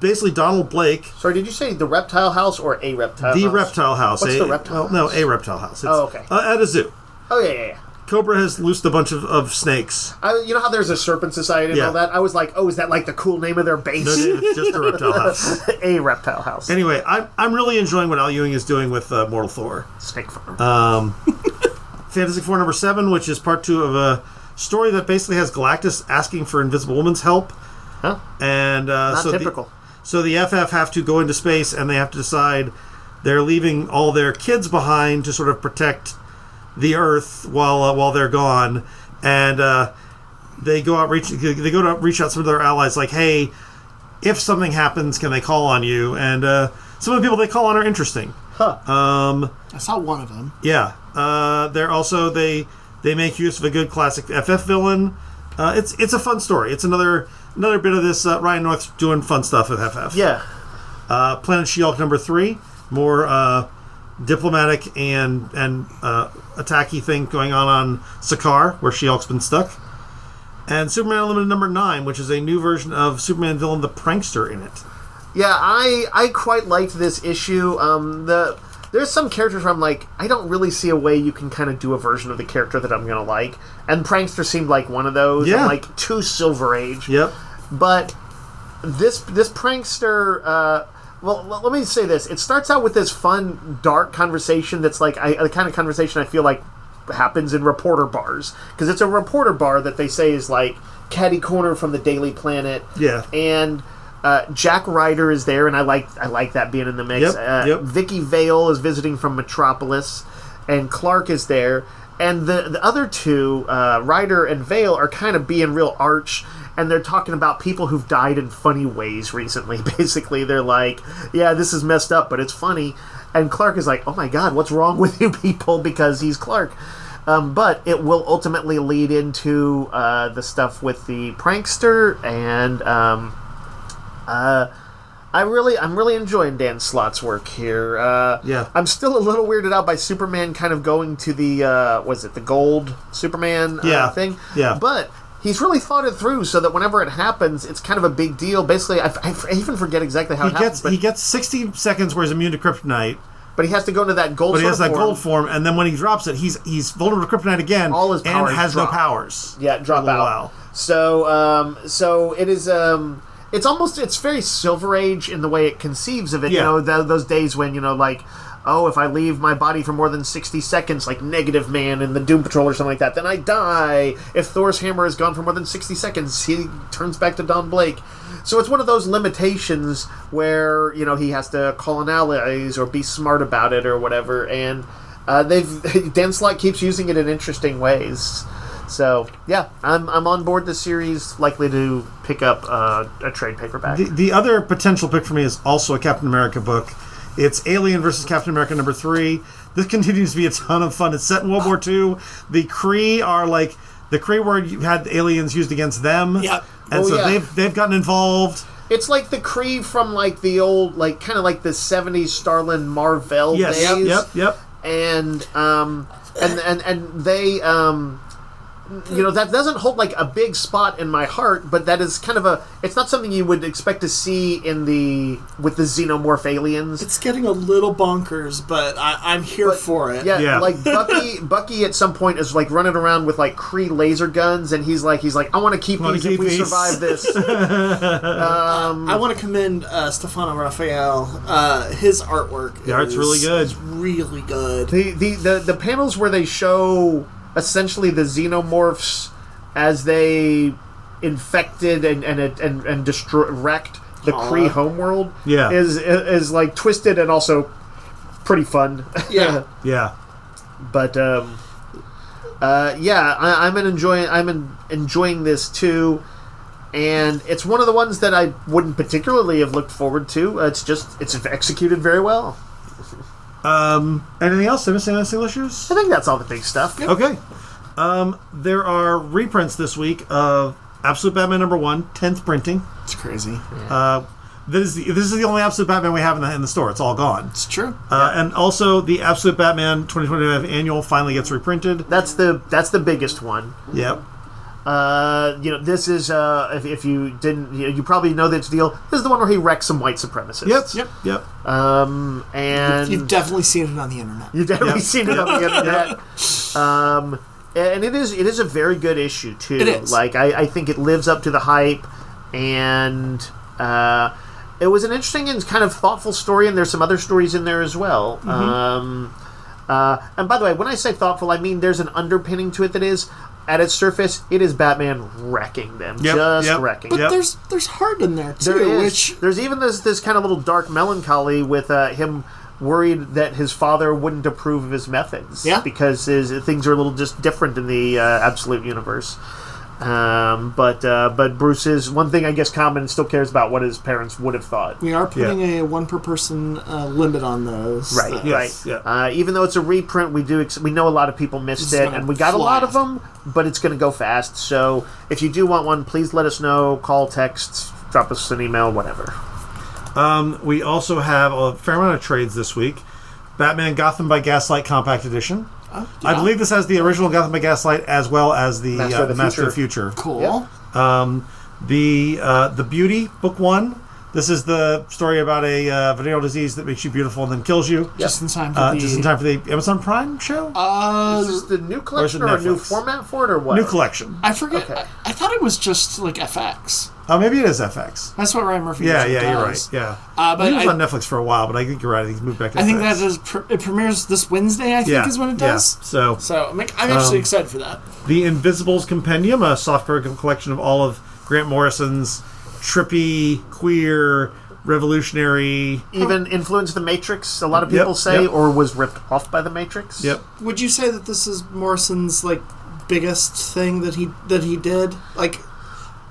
Basically, Donald Blake. Sorry, did you say the Reptile House or a Reptile House? The Reptile House. What's the Reptile House? No, a Reptile House. It's, okay. At a zoo. Oh, yeah. Cobra has loosed a bunch of snakes. You know how there's a Serpent Society and all that? I was like, oh, is that like the cool name of their base? No, it's just a Reptile House. A Reptile House. Anyway, I'm really enjoying what Al Ewing is doing with Mortal Thor. Snake Farm. Fantastic Four number 7, which is part 2 of a story that basically has Galactus asking for Invisible Woman's help. Huh? And Not typical. So the FF have to go into space, and they have to decide they're leaving all their kids behind to sort of protect the Earth while they're gone, and they go to reach out to some of their allies, like, hey, if something happens, can they call on you? And some of the people they call on are interesting. Huh. I saw one of them. Yeah. They're also they make use of a good classic FF villain. It's a fun story. It's another bit of this Ryan North doing fun stuff with FF. Yeah. Planet She-Hulk number 3, more diplomatic and attacky thing going on Sakaar, where She-Hulk's been stuck. And Superman Unlimited number 9, which is a new version of Superman villain the Prankster in it. Yeah, I quite liked this issue. There's some characters where I'm like, I don't really see a way you can kind of do a version of the character that I'm going to like. And Prankster seemed like one of those. Yeah. I'm like, too Silver Age. Yep. But this Prankster... well, let me say this. It starts out with this fun, dark conversation that's like the kind of conversation I feel like happens in reporter bars. Because it's a reporter bar that they say is like catty corner from the Daily Planet. Yeah. And... Jack Ryder is there, and I like that being in the mix. Yep. Vicky Vale is visiting from Metropolis, and Clark is there. And the other two, Ryder and Vale, are kind of being real arch, and they're talking about people who've died in funny ways recently. Basically, they're like, yeah, this is messed up, but it's funny. And Clark is like, oh my god, what's wrong with you people? Because he's Clark. But it will ultimately lead into the stuff with the Prankster, and... I'm really enjoying Dan Slott's work here. Yeah. I'm still a little weirded out by Superman kind of going to the the gold Superman thing? Yeah. But he's really thought it through so that whenever it happens, it's kind of a big deal. Basically, I even forget exactly how it happens. He gets 60 seconds where he's immune to kryptonite. But he has to go into that gold. But he has that gold form, and then when he drops it, he's vulnerable to kryptonite again. All his powers and has drop. no powers. Yeah, drop out. While. So it is. It's very Silver Age in the way it conceives of it. Yeah. You know, those days when, you know, like, oh, if I leave my body for more than 60 seconds, like Negative Man in the Doom Patrol or something like that, then I die. If Thor's hammer is gone for more than 60 seconds, he turns back to Don Blake. So it's one of those limitations where, you know, he has to call in allies or be smart about it or whatever. And Dan Slott keeps using it in interesting ways. So, yeah, I'm on board the series, likely to pick up a trade paperback. The other potential pick for me is also a Captain America book. It's Alien vs. Captain America #3. This continues to be a ton of fun. It's set in World War II. The Kree are like... The Kree were you had aliens used against them. Yep. And they've gotten involved. It's like the Kree from, like, the old, like, kind of like the 70s Starlin Marvel days. Yep. And they... you know, that doesn't hold like a big spot in my heart, but that is kind of it's not something you would expect to see with the xenomorph aliens. It's getting a little bonkers, but I'm here for it. Yeah, like Bucky at some point is like running around with like Kree laser guns, and he's like, I want to keep these if we survive this. I want to commend Stefano Raphael. His artwork. The art's really good. It's really good. The panels where they show essentially the xenomorphs as they infected and wrecked the Kree homeworld is like twisted and also pretty fun. Yeah. Yeah. But I'm enjoying this too, and it's one of the ones that I wouldn't particularly have looked forward to. It's executed very well. Anything else? Did I miss any single issues? I think that's all the big stuff. Yep. Okay. There are reprints this week of Absolute Batman #1, 10th printing. It's crazy. This is the only Absolute Batman we have in the store. It's all gone. It's true. And also the Absolute Batman 2025 annual finally gets reprinted. That's the biggest one. Yep. This is if you didn't, you probably know this deal. This is the one where he wrecks some white supremacists. Yep. And you've definitely seen it on the internet. You've definitely seen it on the internet. And it is a very good issue too. It is. Like I think it lives up to the hype, and it was an interesting and kind of thoughtful story. And there's some other stories in there as well. Mm-hmm. And by the way, when I say thoughtful, I mean there's an underpinning to it that is, at its surface, it is Batman wrecking them. Wrecking. But there's heart in there too. There is. There's even this kind of little dark melancholy with him worried that his father wouldn't approve of his methods. Yeah. Because things are a little just different in the Absolute universe. But Bruce is one thing I guess common still cares about what his parents would have thought. We are putting a one per person limit on those. Right, yes, right. Yeah. Even though it's a reprint, we know a lot of people missed it, and we got a lot of them, but it's going to go fast. So if you do want one, please let us know. Call, text, drop us an email, whatever. We also have a fair amount of trades this week. Batman Gotham by Gaslight Compact Edition. I believe this has the original Gotham by Gaslight as well as the Master of the Future. Cool. Yep. The Beauty, Book 1. This is the story about a venereal disease that makes you beautiful and then kills you. Just in time for the Amazon Prime show? Is this the new collection or a new format for it, or what? New collection. I forget. Okay. I thought it was just like FX. Oh, maybe it is FX. That's what Ryan Murphy does. Yeah, you're right. Yeah. But it was on Netflix for a while, but I think you're right. I think he's moved back to FX. I think that is it premieres this Wednesday, I think, is when it does. Yeah. So I'm actually excited for that. The Invisibles Compendium, a software collection of all of Grant Morrison's trippy, queer, revolutionary, even influenced the Matrix, a lot of people say, or was ripped off by the Matrix. Yep. Would you say that this is Morrison's like biggest thing that he did? Like,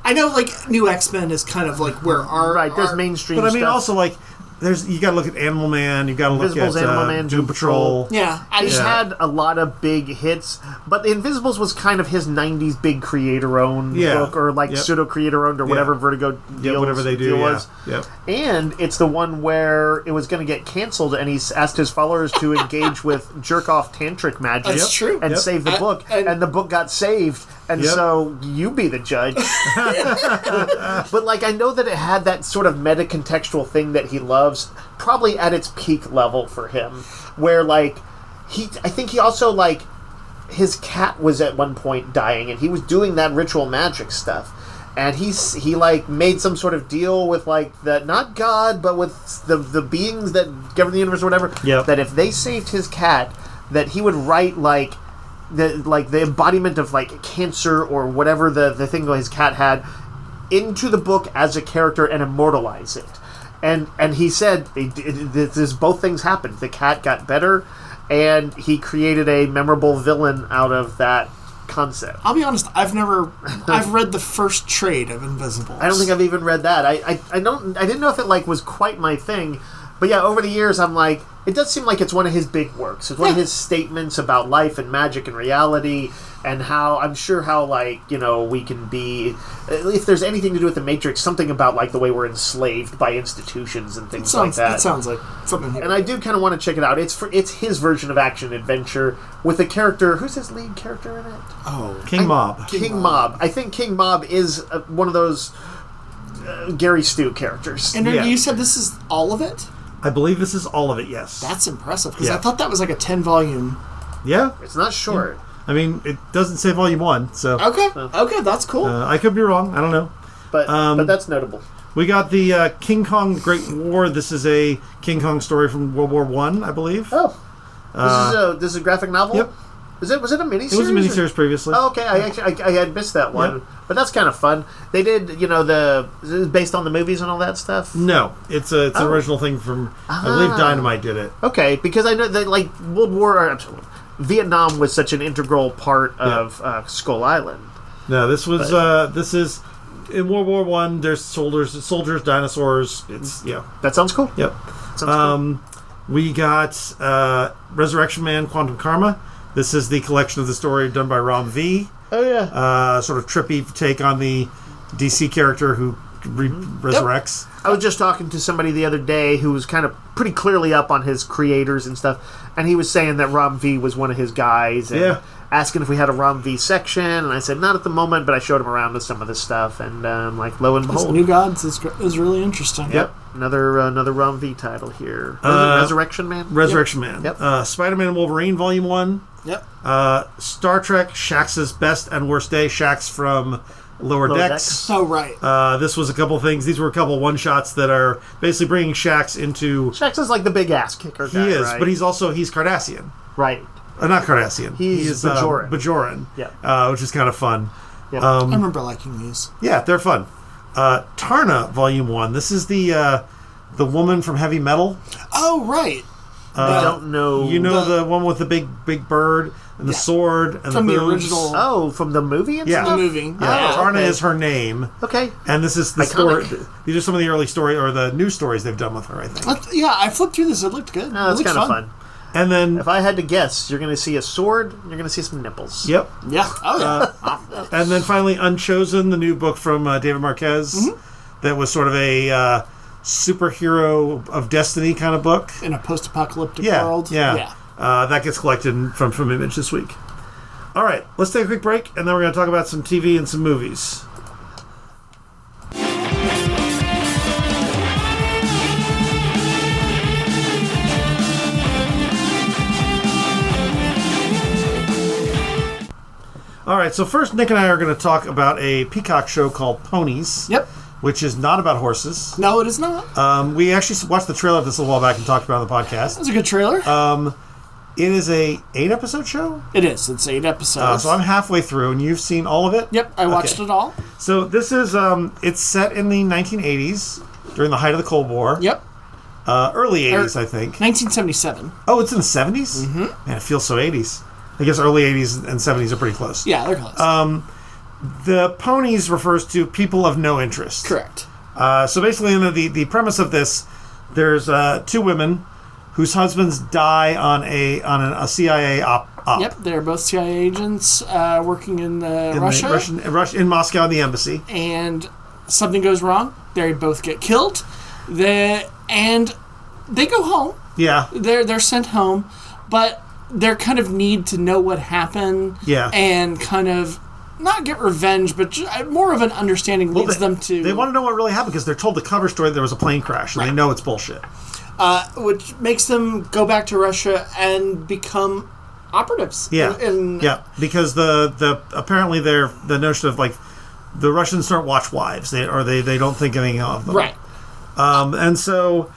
I know like New X-Men is kind of like where our there's mainstream but I mean stuff. Also like you got to look at Animal Man, you got to look at Animal Man, Doom Patrol. Yeah, he's had a lot of big hits, but the Invisibles was kind of his '90s big creator-owned book, or like pseudo-creator-owned, or whatever Vertigo whatever they do was. Yep. And it's the one where it was going to get canceled, and he's asked his followers to engage with jerk-off tantric magic. That's true. And save the book, and the book got saved. And so you be the judge. But like I know that it had that sort of meta-contextual thing that he loves, probably at its peak level for him, where like I think he also like his cat was at one point dying, and he was doing that ritual magic stuff. And he like made some sort of deal with like the not God, but with the beings that govern the universe or whatever. Yep. That if they saved his cat, that he would write like the embodiment of like cancer or whatever the thing his cat had into the book as a character and immortalize it. And he said both things happened. The cat got better, and he created a memorable villain out of that concept. I'll be honest, I've read the first trade of Invisibles. I don't think I've even read that. I didn't know if it like was quite my thing. But yeah, over the years, I'm like, it does seem like it's one of his big works. It's one of his statements about life and magic and reality, and how like, you know, we can be, if there's anything to do with the Matrix, something about like the way we're enslaved by institutions and things like that. It sounds like something here. And I do kind of want to check it out. It's his version of action adventure with a character. Who's his lead character in it? Oh, King Mob. King Mob. I think King Mob is one of those Gary Stu characters. And you said this is all of it? I believe this is all of it, yes. That's impressive, because I thought that was like a 10-volume. Yeah. It's not short. I mean, it doesn't say volume 1, so... Okay, that's cool. I could be wrong, I don't know. But that's notable. We got the King Kong The Great War. This is a King Kong story from World War I believe. Oh. This is a graphic novel? Yep. Was it a miniseries? It was a miniseries previously. Oh, okay. I had missed that one. Yep. But that's kind of fun. They did, is it based on the movies and all that stuff? No. It's an original thing from, I believe Dynamite did it. Okay, because I know that, like, Vietnam was such an integral part of Skull Island. No, this is in World War I. There's soldiers, dinosaurs. It's That sounds cool. Yep. Sounds cool. We got Resurrection Man, Quantum Karma. This is the collection of the story done by Rom V. Oh yeah. Sort of trippy take on the DC character who resurrects. Yep. I was just talking to somebody the other day who was kind of pretty clearly up on his creators and stuff, and he was saying that Rom V was one of his guys, and asking if we had a Rom V section, and I said not at the moment, but I showed him around with some of this stuff, and like lo and behold, New Gods is really interesting. Yep, another Rom V title here. Resurrection Man. Resurrection Man. Yep. Spider-Man and Wolverine Volume 1. Yep. Star Trek Shaxs' Best and Worst Day. Shaxs from Lower Decks. Oh, right. This was a couple things. These were a couple one-shots that are basically bringing Shaxs into... Shaxs is like the big ass kicker guy, He is, right? but he's Cardassian. Right. Not Cardassian. He's Bajoran. Bajoran. Yeah. Which is kind of fun. Yep. I remember liking these. Yeah, they're fun. Taarna Volume 1. This is the woman from Heavy Metal. Oh, right. I don't know. You know the one with the big bird and the sword and from the the boobs? original. Oh, from the movie and Yeah. stuff? The movie. Yeah, Oh, Taarna okay. is her name. Okay. And this is the Iconic. story. These are some of the early story or the news stories they've done with her, I think. I flipped through this. It looked good. No, it's It looked kind of fun. And then If I had to guess, you're going to see a sword, and you're going to see some nipples. Yep. Yeah. Oh, yeah. And then finally Unchosen, the new book from David Marquez that was sort of a superhero of destiny kind of book. In a post-apocalyptic Yeah. world. Yeah. That gets collected from Image this week. All right, let's take a quick break, and then we're going to talk about some TV and some movies. All right, so first Nick and I are going to talk about a Peacock show called Ponies. Yep. Which is not about horses. No, it is not. We actually watched the trailer of this a little while back and talked about it on the podcast. That's a good trailer. It is a 8-episode show? It is. It's 8 episodes. So I'm halfway through, and you've seen all of it? Yep, I watched it all. So this is, it's set in the 1980s, during the height of the Cold War. Yep. Early 80s, I think. 1977. Oh, it's in the 70s? Mm-hmm. Man, it feels so 80s. I guess early 80s and 70s are pretty close. Yeah, they're close. The Ponies refers to people of no interest. Correct. So basically, in the premise of this, there's 2 women whose husbands die on a CIA op. Yep, they're both CIA agents working in Russia. In Moscow, in the embassy. And something goes wrong. They both get killed. And they go home. Yeah. They're sent home, but they kind of need to know what happened. Yeah. And kind of not get revenge, but more of an understanding leads them to... They want to know what really happened because they're told the cover story that there was a plane crash, and they know it's bullshit. Which makes them go back to Russia and become operatives. Yeah, yeah. Because apparently the notion of like the Russians don't watch wives, they don't think anything of them. Right. And so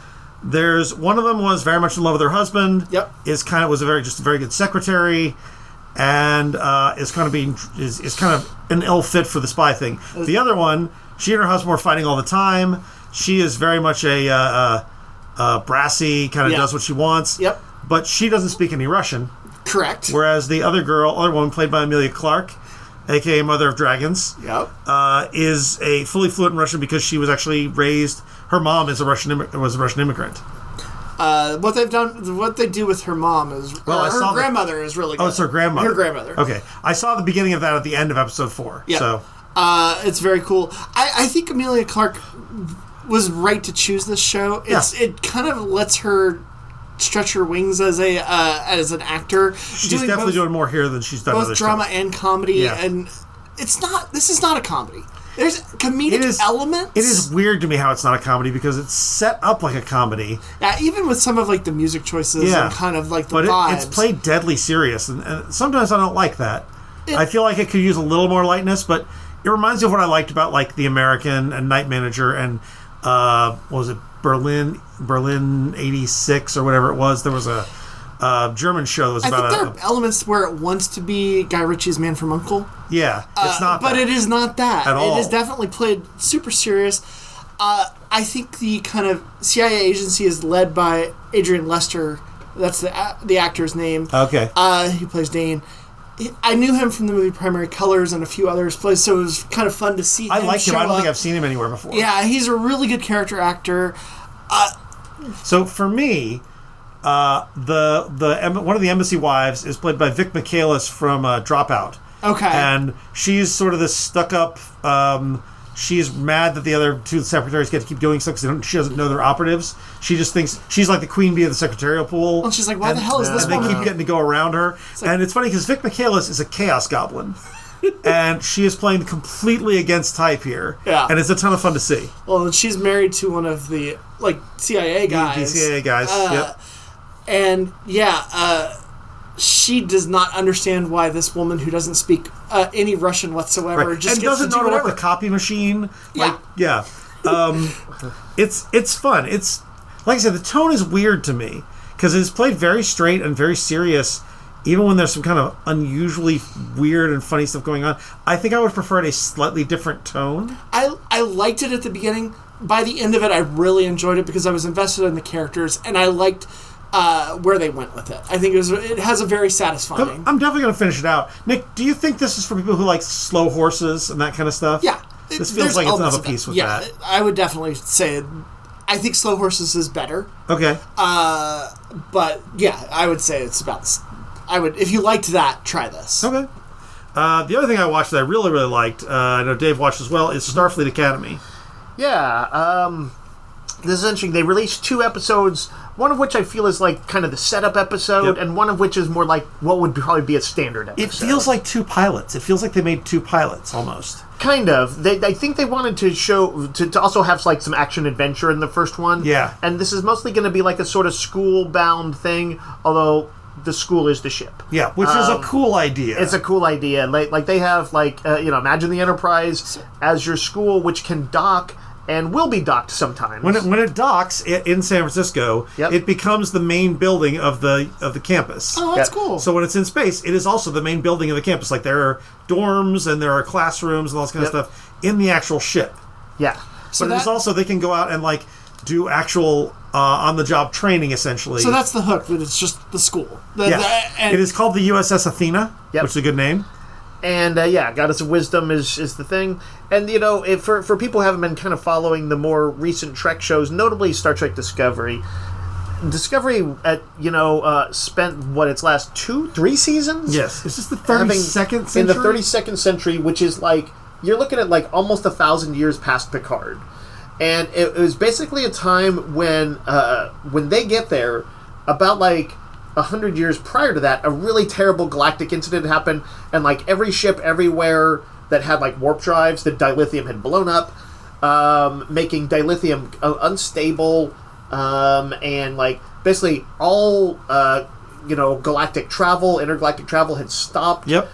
there's one of them was very much in love with her husband. Yep. Was a very good secretary. And is kind of an ill fit for the spy thing. The other one, she and her husband were fighting all the time. She is very much a brassy, kind of does what she wants. Yep. But she doesn't speak any Russian. Correct. Whereas the other woman played by Emilia Clarke, aka Mother of Dragons, is a fully fluent in Russian because she was actually raised. Her mom was a Russian immigrant. What they do with her mom is... her grandmother is really good. Oh, it's her grandmother. Her grandmother. Okay. I saw the beginning of that at the end of episode 4. Yeah. So. It's very cool. I think Emilia Clarke was right to choose this show. It kind of lets her stretch her wings as an actor. She's definitely doing more here than she's done both drama and comedy, and this is not a comedy. There's comedic elements. It is weird to me how it's not a comedy because it's set up like a comedy. Yeah, even with some of like the music choices and kind of like the vibes. It's played deadly serious, and sometimes I don't like that. I feel like it could use a little more lightness, but it reminds me of what I liked about like The American and Night Manager and what was it, Berlin 86 or whatever it was. There was a German show that was about I think there are elements where it wants to be Guy Ritchie's Man from U.N.C.L.E. Yeah, it's not but that. it is not that. At all. It is definitely played super serious. I think the kind of CIA agency is led by Adrian Lester. That's the actor's name. Okay. He plays Dane. I knew him from the movie Primary Colors and a few others plays, so it was kind of fun to see him. I like him. I don't up. think I've seen him anywhere before. Yeah, he's a really good character actor. So for me, one of the embassy wives is played by Vic Michaelis from Dropout. Okay. And she's sort of this stuck-up... she's mad that the other 2 secretaries get to keep doing stuff because she doesn't know they're operatives. She just thinks she's like the queen bee of the secretarial pool. And she's like, why the hell is this woman? And they keep here? getting to go around her. And it's funny because Vic Michaelis is a chaos goblin. And she is playing completely against type here. Yeah. And it's a ton of fun to see. Well, she's married to one of the CIA guys. The CIA guys, yep. And she does not understand why this woman who doesn't speak any Russian whatsoever just and gets doesn't to do know whatever. what the copy machine. Yeah. It's fun. It's like I said, the tone is weird to me because it's played very straight and very serious. Even when there's some kind of unusually weird and funny stuff going on, I think I would prefer a slightly different tone. I liked it at the beginning. By the end of it, I really enjoyed it because I was invested in the characters and I liked where they went with it. I think it has a very satisfying. I'm definitely going to finish it out. Nick, do you think this is for people who like slow horses and that kind of stuff? Yeah. This feels like it's of a piece with that. Yeah, I would definitely say I think Slow Horses is better. Okay. But yeah, I would say it's about... if you liked that, try this. Okay. The other thing I watched that I really, really liked, I know Dave watched as well, is Starfleet Academy. Yeah, this is interesting. They released 2 episodes, one of which I feel is like kind of the setup episode, and one of which is more like what would probably be a standard episode. It feels like 2 pilots. It feels like they made 2 pilots, almost. Kind of. I think they wanted to show, to also have like some action adventure in the first one. Yeah. And this is mostly going to be like a sort of school-bound thing, although the school is the ship. Yeah, which is a cool idea. It's a cool idea. Like they have imagine the Enterprise as your school, which can dock and will be docked sometimes. When it docks in San Francisco, it becomes the main building of the campus. Oh, that's cool. So when it's in space, it is also the main building of the campus. Like there are dorms and there are classrooms and all this kind of stuff in the actual ship. Yeah. So but it is also they can go out and do actual on-the-job training, essentially. So that's the hook, that it's just the school. It is called the USS Athena, which is a good name. And, Goddess of Wisdom is the thing. And, for people who haven't been kind of following the more recent Trek shows, notably Star Trek Discovery, spent, its last 2-3 seasons? Yes. Is this the 32nd century? In the 32nd century, which is, you're looking at, almost 1,000 years past Picard. And it was basically a time when they get there, about 100 years prior to that, a really terrible galactic incident happened, and every ship everywhere that had warp drives, the dilithium had blown up, making dilithium unstable, and basically all galactic travel, intergalactic travel had stopped. Yep.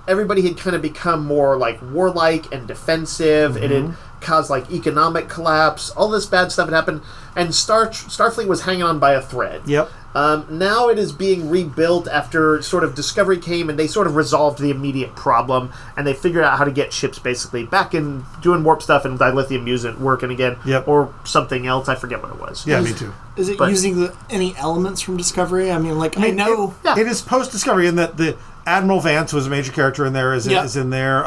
Everybody had kind of become more warlike and defensive. Mm-hmm. It had caused economic collapse. All this bad stuff had happened, and Starfleet was hanging on by a thread. Yep. Now it is being rebuilt after sort of Discovery came, and they sort of resolved the immediate problem, and they figured out how to get ships basically back in doing warp stuff and dilithium using working again, or something else. I forget what it was. Yeah, me too. Is it using any elements from Discovery? I mean, I know it is post-Discovery in that the Admiral Vance was a major character in there. Is in there.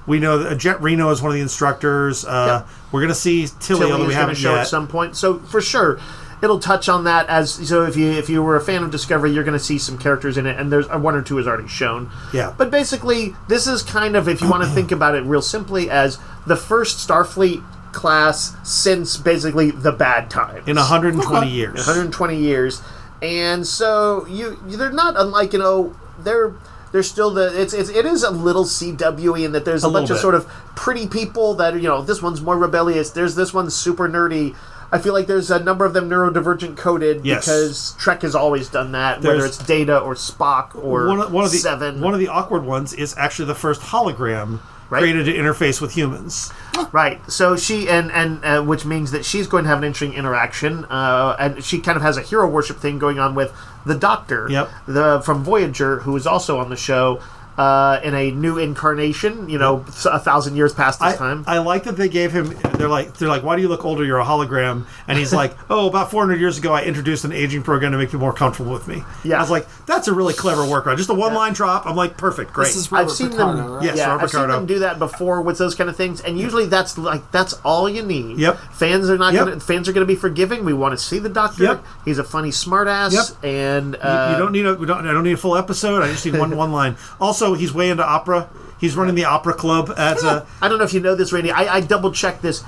We know that Jet Reno is one of the instructors. We're going to see Tilly, although we haven't show yet. At some point. So for sure, it'll touch on that. If you were a fan of Discovery, you're going to see some characters in it, and there's one or two is already shown. Yeah. But basically, this is kind of, if you want to think about it real simply, as the first Starfleet class since basically the bad times in 120 years. 120 years, and so they're not unlike they're still it is a little CW-y in that there's a bunch of sort of pretty people that this one's more rebellious. There's this one's super nerdy. I feel like there's a number of them neurodivergent coded because Trek has always done that, whether it's Data or Spock or one of the Seven. One of the awkward ones is actually the first hologram created to interface with humans. Right. So she and which means that she's going to have an interesting interaction, and she kind of has a hero worship thing going on with the Doctor, from Voyager, who is also on the show. In a new incarnation, 1,000 years past his time. I like that they gave him. They're like, why do you look older? You're a hologram. And he's like, about 400 years ago, I introduced an aging program to make people more comfortable with me. Yeah, I was like, that's a really clever workaround. Just a one-line drop. I'm like, perfect, great. This is Robert Picardo, right? Yes, Robert I've Picardo. seen them do that before with those kind of things, and usually that's all you need. Yep. Fans are gonna be forgiving. We want to see the Doctor. Yep. He's a funny smartass, and I don't need a full episode. I just need one line. Also, he's way into opera. He's running the opera club at. I don't know if you know this, Randy. I double checked this.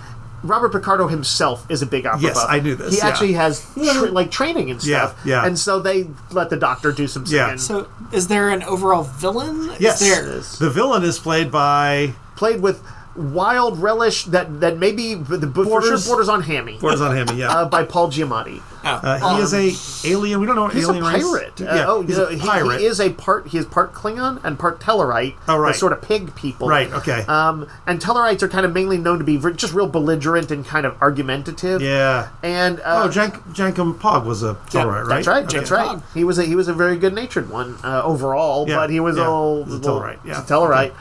Robert Picardo himself is a big opera buff. Yes, I knew this. He actually has training and stuff. Yeah. And so they let the Doctor do some singing. Yeah. So is there an overall villain? Yes. The villain is played with wild relish that maybe borders on hammy. Borders on hammy, yeah. By Paul Giamatti. He is a alien. We don't know what alien race. He's a pirate. He's a pirate. He is part Klingon and part Tellarite. Oh, right. The sort of pig people. Right. Okay. And Tellarites are kind of mainly known to be just real belligerent and kind of argumentative. Yeah. And Jankum Pog was a Tellarite, right? That's right. Okay. That's right. He was a very good natured one overall, but he was all Tellarite. Yeah. Tellarite.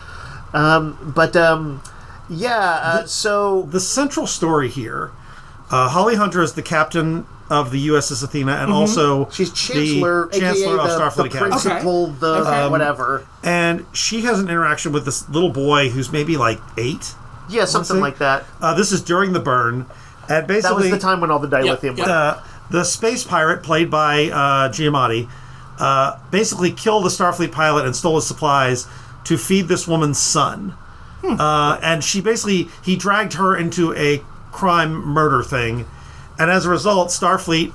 So the central story here, Holly Hunter is the captain of the USS Athena, and also she's Chancellor of Starfleet Academy. Principal, whatever. And she has an interaction with this little boy who's maybe 8. Yeah, something like that. This is during the burn, and basically that was the time when all the dilithium went. The space pirate played by Giamatti basically killed the Starfleet pilot and stole his supplies to feed this woman's son. And he dragged her into a crime murder thing, and as a result, Starfleet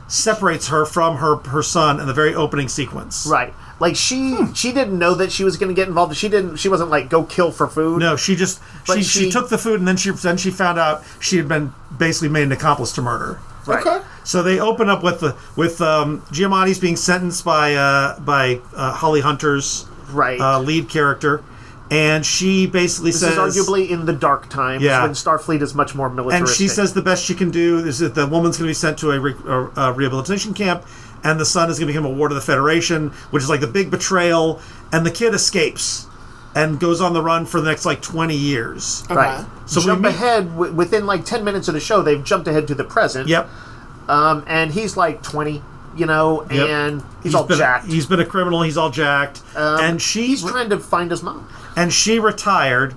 separates her from her son in the very opening sequence. Right, she didn't know that she was going to get involved. She wasn't go kill for food. No, she took the food, and then she found out she had been basically made an accomplice to murder. Right. Okay. So they open up with Giamatti's being sentenced by Holly Hunter's lead character, and she basically says... This is arguably in the dark times when Starfleet is much more militaristic. And she says the best she can do is that the woman's going to be sent to a rehabilitation camp, and the son is going to become a ward of the Federation, which is like the big betrayal, and the kid escapes and goes on the run for the next 20 years. Okay. Right. So jump ahead, within 10 minutes of the show, they've jumped ahead to the present. Yep. And he's 20, and he's all jacked. He's been a criminal, he's all jacked. And he's trying to find his mom. And she retired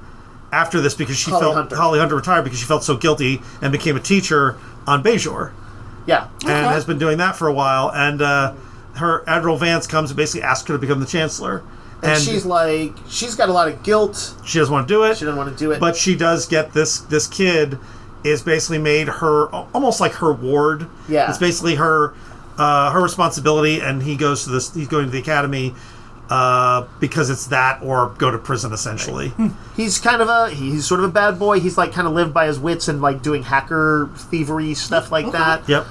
after this because Holly Hunter retired because she felt so guilty and became a teacher on Bajor. Yeah. And has been doing that for a while. And her Admiral Vance comes and basically asks her to become the Chancellor. And she's she's got a lot of guilt. She doesn't want to do it. She doesn't want to do it. But she does get this kid is basically made her almost like her ward. Yeah. It's basically her responsibility, and he's going to the academy because it's that or go to prison essentially. Right. He's sort of a bad boy. He's kind of lived by his wits and doing hacker thievery stuff like that. Yep.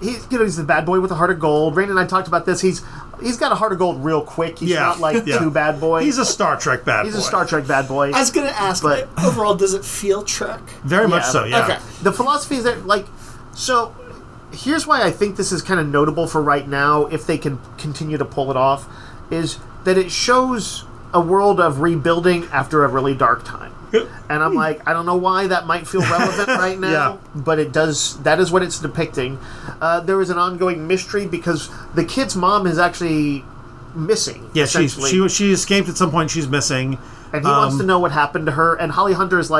He's the bad boy with a heart of gold. Rain and I talked about this. He's got a heart of gold real quick. He's not too bad boy. He's a Star Trek bad boy. He's a Star Trek bad boy. I was going to ask, but overall, does it feel Trek? Very much so, yeah. Okay. The philosophy is that, so here's why I think this is kind of notable for right now, if they can continue to pull it off, is that it shows a world of rebuilding after a really dark time. And I'm I don't know why that might feel relevant right now, but it does. That is what it's depicting. There is an ongoing mystery because the kid's mom is actually missing. Yeah, she escaped at some point. She's missing, and he wants to know what happened to her. And Holly Hunter is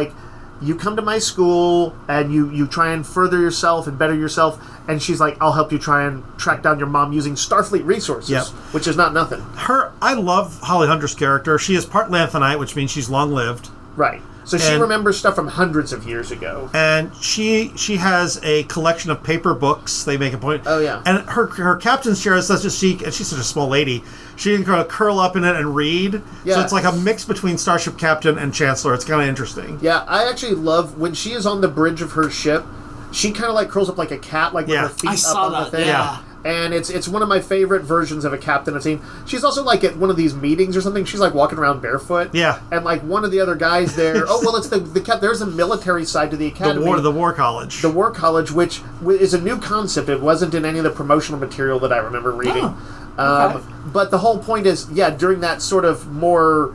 you come to my school and you try and further yourself and better yourself. And she's I'll help you try and track down your mom using Starfleet resources, which is not nothing. I love Holly Hunter's character. She is part Lanthanite, which means she's long-lived. Right. So she remembers stuff from hundreds of years ago. And she has a collection of paper books. They make a point. Oh, yeah. And her captain's chair is such a chic, and she's such a small lady. She can kind of curl up in it and read. Yeah. So it's like a mix between Starship Captain and Chancellor. It's kind of interesting. Yeah, I actually love when she is on the bridge of her ship, she kind of curls up like a cat, with her feet up on the thing. Yeah. And it's one of my favorite versions of a captain I've seen. She's also at one of these meetings or something. She's walking around barefoot. Yeah. And one of the other guys there. It's the cap. There's a military side to the academy. The War College. The War College, which is a new concept. It wasn't in any of the promotional material that I remember reading. Okay. But the whole point is, during that sort of more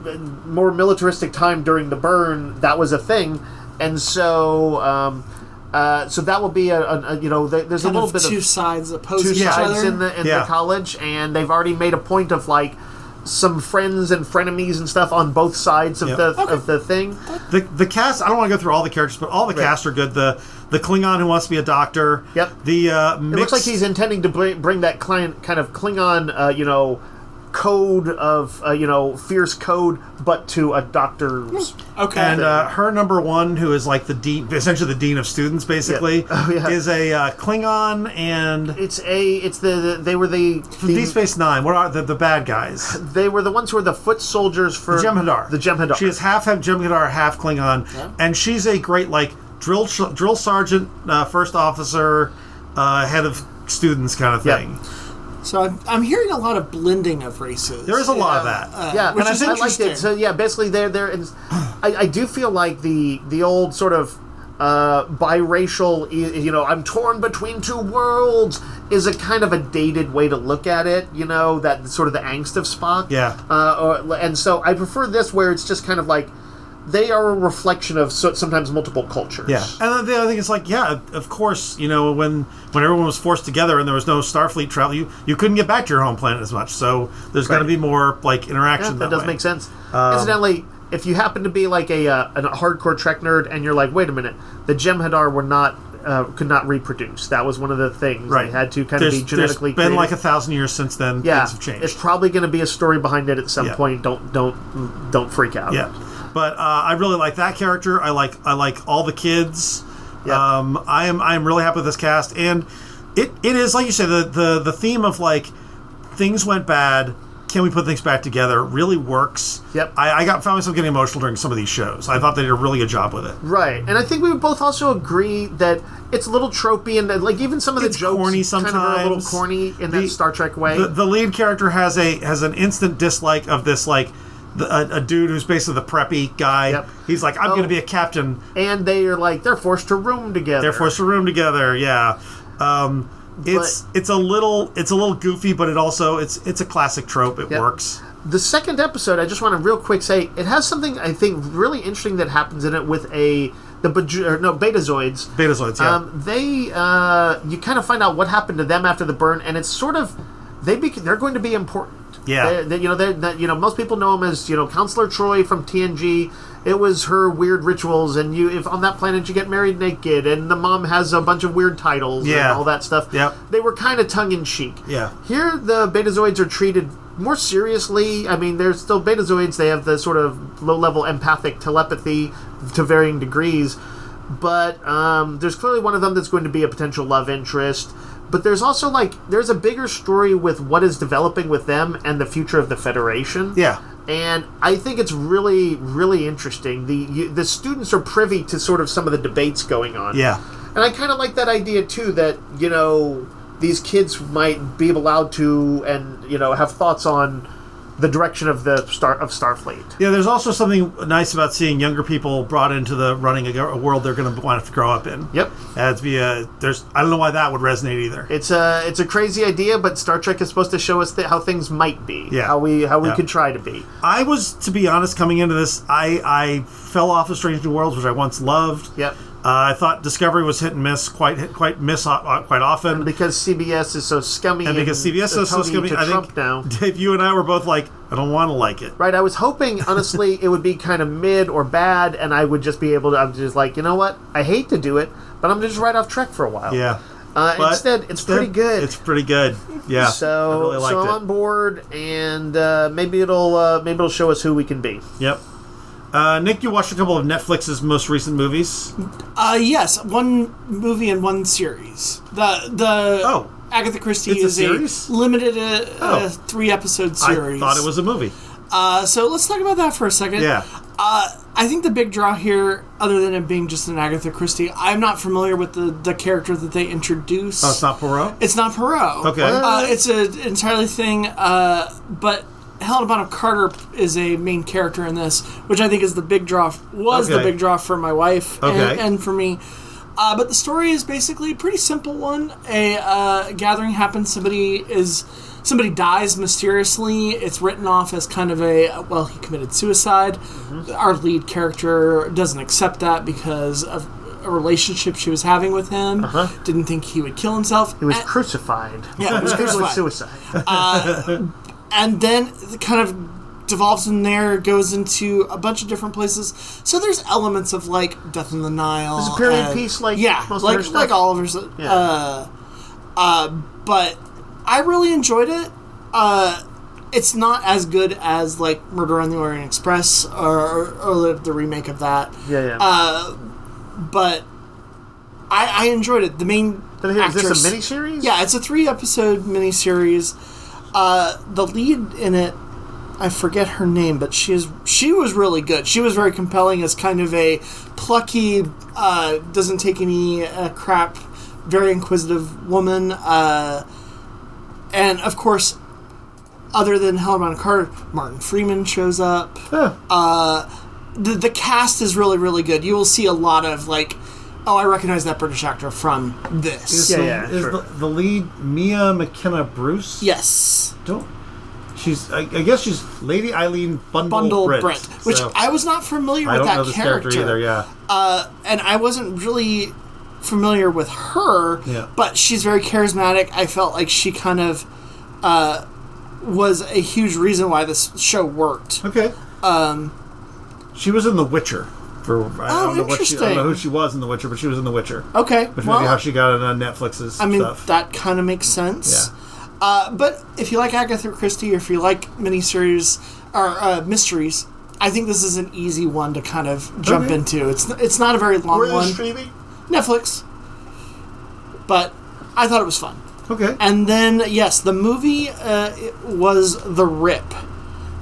militaristic time during the burn, that was a thing, and so. So that will be there's a little bit of two sides opposing each other in the the college, and they've already made a point of some friends and frenemies and stuff on both sides of the thing. The cast, I don't want to go through all the characters, but all the cast are good. The Klingon who wants to be a doctor. Yep. It looks like he's intending to bring that kind of Klingon code of fierce code, but to a doctor's. Okay. And her number one, who is the dean, essentially the dean of students, basically, is a Klingon, and they were the Deep Space Nine. What are the bad guys? They were the ones who were the foot soldiers for the Jem'Hadar. The Jem'Hadar. She is half Jem'Hadar, half Klingon, and she's a great drill sergeant, first officer, head of students kind of thing. Yep. So I'm hearing a lot of blending of races. There is a lot of that. Which is interesting. I liked it. So basically they're I do feel like the old sort of biracial, I'm torn between two worlds is a kind of a dated way to look at it, that sort of the angst of Spock. Yeah. And so I prefer this where it's just kind of they are a reflection of sometimes multiple cultures. Yeah, and the other thing is of course, when everyone was forced together and there was no Starfleet travel, you couldn't get back to your home planet as much. So there's going to be more interaction. That does make sense. Incidentally, if you happen to be a hardcore Trek nerd and you're wait a minute, the Jem'Hadar were not could not reproduce. That was one of the things. Right. They had to kind of be genetically created. There's been 1,000 years since then. Yeah, things have changed. It's probably going to be a story behind it at some point. Don't freak out. Yeah. But I really like that character. I like all the kids. Yep. I am really happy with this cast, and it is like you said, the theme of things went bad, can we put things back together really works. Yep. I found myself getting emotional during some of these shows. I thought they did a really good job with it. Right. And I think we would both also agree that it's a little tropey, and that, like, even some of the jokes corny sometimes. kind of are a little corny in that Star Trek way. The lead character has an instant dislike of this, like, a dude who's basically the preppy guy. Yep. He's like, I'm going to be a captain. And they are like, they're forced to room together. Yeah. It's a little goofy, but it's a classic trope. It works. The second episode, I just want to real quick say, it has something I think really interesting that happens in it with Betazoids. Betazoids, yeah. You kind of find out what happened to them after the burn, and it's sort of they're going to be important. Yeah. Most people know him as Counselor Troy from TNG. It was her weird rituals, and if on that planet you get married naked, and the mom has a bunch of weird titles and all that stuff. Yep. They were kind of tongue in cheek. Yeah. Here, the Betazoids are treated more seriously. I mean, they're still Betazoids. They have the sort of low-level empathic telepathy to varying degrees, but there's clearly one of them that's going to be a potential love interest. But there's also, there's a bigger story with what is developing with them and the future of the Federation. Yeah. And I think it's really, really interesting. The students are privy to sort of some of the debates going on. Yeah. And I kind of like that idea, too, that, these kids might be allowed to and, have thoughts on the direction of Starfleet. Yeah, there's also something nice about seeing younger people brought into the running a world they're going to want to grow up in. Yep. I don't know why that would resonate either. It's a crazy idea, but Star Trek is supposed to show us how things might be. Yeah. How we could try to be. I was, to be honest, coming into this, I fell off of Strange New Worlds, which I once loved. Yep. I thought Discovery was hit and miss quite often. And because CBS is so scummy. And because CBS is so scummy, I think, now. Dave, you and I were both like, I don't want to like it. Right, I was hoping, honestly, it would be kind of mid or bad, and I would just be able to, I'm just like, you know what? I hate to do it, but I'm just right off Trek for a while. Yeah. Instead, it's pretty good. It's pretty good. Yeah. So, I really liked I'm it. on board, and maybe it'll show us who we can be. Yep. Nick, you watched a couple of Netflix's most recent movies? Yes, one movie and one series. The Agatha Christie it's is a series? limited 3-episode series. I thought it was a movie. So let's talk about that for a second. Yeah. I think the big draw here, other than it being just an Agatha Christie, I'm not familiar with the character that they introduce. Oh, it's not Poirot? It's not Poirot. Okay. It's an entirely thing, but Helena Bonham Carter is a main character in this, which I think is the big draw. The big draw for my wife and for me. But the story is basically a pretty simple one. A gathering happens. Somebody dies mysteriously. It's written off as kind of he committed suicide. Mm-hmm. Our lead character doesn't accept that because of a relationship she was having with him. Uh-huh. Didn't think he would kill himself. He was crucified. Yeah, it was crucified. Suicide. And then it kind of devolves from there, goes into a bunch of different places. So there's elements of Death in the Nile. There's a period piece, most of her stuff. Like all of her. Yeah. But I really enjoyed it. It's not as good as Murder on the Orient Express or the remake of that. Yeah. But I enjoyed it. The main actress. Is this a miniseries? Yeah, it's a 3-episode miniseries. The lead in it, I forget her name, but she was really good. She was very compelling as kind of a plucky, doesn't take any crap, very inquisitive woman. And of course, other than Helena Bonham Carter, Martin Freeman shows up. Huh. The cast is really, really good. You will see a lot of I recognize that British actor from this. Is the lead Mia McKenna Bruce? Yes. I guess she's Lady Eileen Bundle Britt, which I was not familiar with that I don't know this character either, yeah. And I wasn't really familiar with her, but she's very charismatic. I felt like she kind of was a huge reason why this show worked. Okay. She was in The Witcher. I don't know who she was in The Witcher, but she was in The Witcher. Okay. Which may be how she got on Netflix's stuff. That kind of makes sense. Yeah. But if you like Agatha Christie, or if you like miniseries or mysteries, I think this is an easy one to kind of jump into. It's not a very long one. Where is it streaming? Netflix. But I thought it was fun. Okay. And then, yes, the movie was The Rip,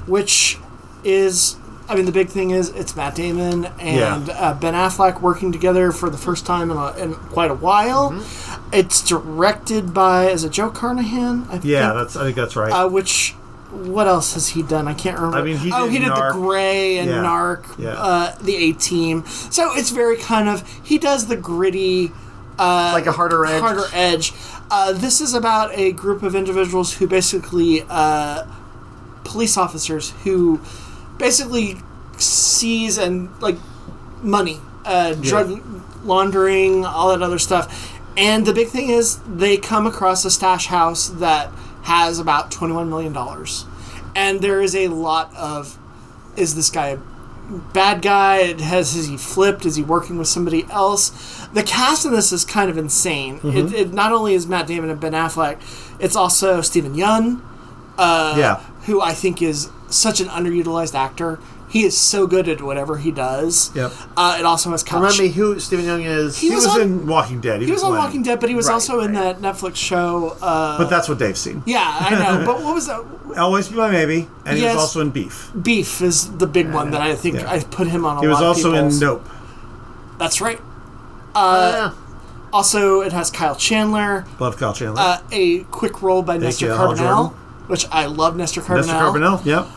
which is... I mean, the big thing is it's Matt Damon and Ben Affleck working together for the first time in quite a while. Mm-hmm. It's directed by, is it Joe Carnahan? I think that's right. Which, what else has he done? I can't remember. I mean, he did The Grey and Narc, the A-Team. So it's very kind of, he does the gritty... like a harder edge. This is about a group of individuals who basically, police officers who basically seize and like money, drug laundering, all that other stuff. And the big thing is they come across a stash house that has about $21 million. And there is a lot of, is this guy a bad guy? Is he flipped? Is he working with somebody else? The cast in this is kind of insane. Mm-hmm. It not only is Matt Damon and Ben Affleck, it's also Stephen Yeun, who I think is such an underutilized actor. He is so good at whatever he does. Yep. It also has Remind me who Stephen Yeun is. He was in Walking Dead. He was on Walking Dead, but he was also in that Netflix show. But that's what Dave's seen. Yeah, I know. But what was that? Always Be My Maybe, and he was also in Beef. Beef is the big one that I think I put him on a lot of He was also in Nope. That's right. Also, it has Kyle Chandler. Love Kyle Chandler. A quick role by Nestor Carbonell, which I love Nestor Carbonell. Nestor Carbonell, yep.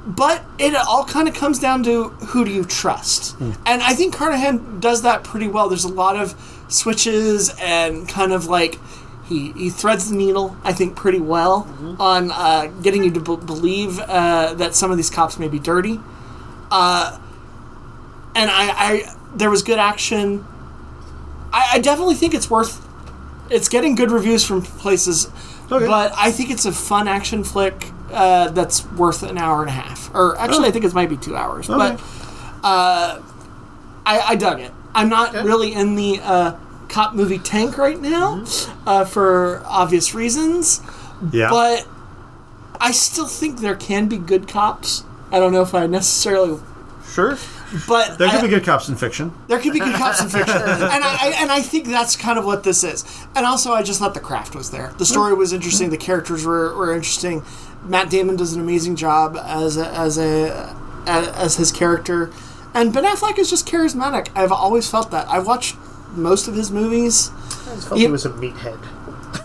But it all kind of comes down to who do you trust. And I think Carnahan does that pretty well. There's a lot of switches and kind of like he threads the needle, I think, pretty well on getting you to believe that some of these cops may be dirty. And there was good action. I definitely think it's getting good reviews from places, but I think it's a fun action flick that's worth an hour and a half. Or actually, I think it might be 2 hours. Okay. But I dug it. I'm not really in the cop movie tank right now for obvious reasons. Yeah. But I still think there can be good cops. I don't know if I necessarily... Sure. But there could be good cops in fiction. There could be good cops in fiction. And I think that's kind of what this is. And also, I just thought the craft was there. The story was interesting. The characters were interesting. Matt Damon does an amazing job as his character. And Ben Affleck is just charismatic. I've always felt that. I've watched most of his movies. I just felt he was a meathead.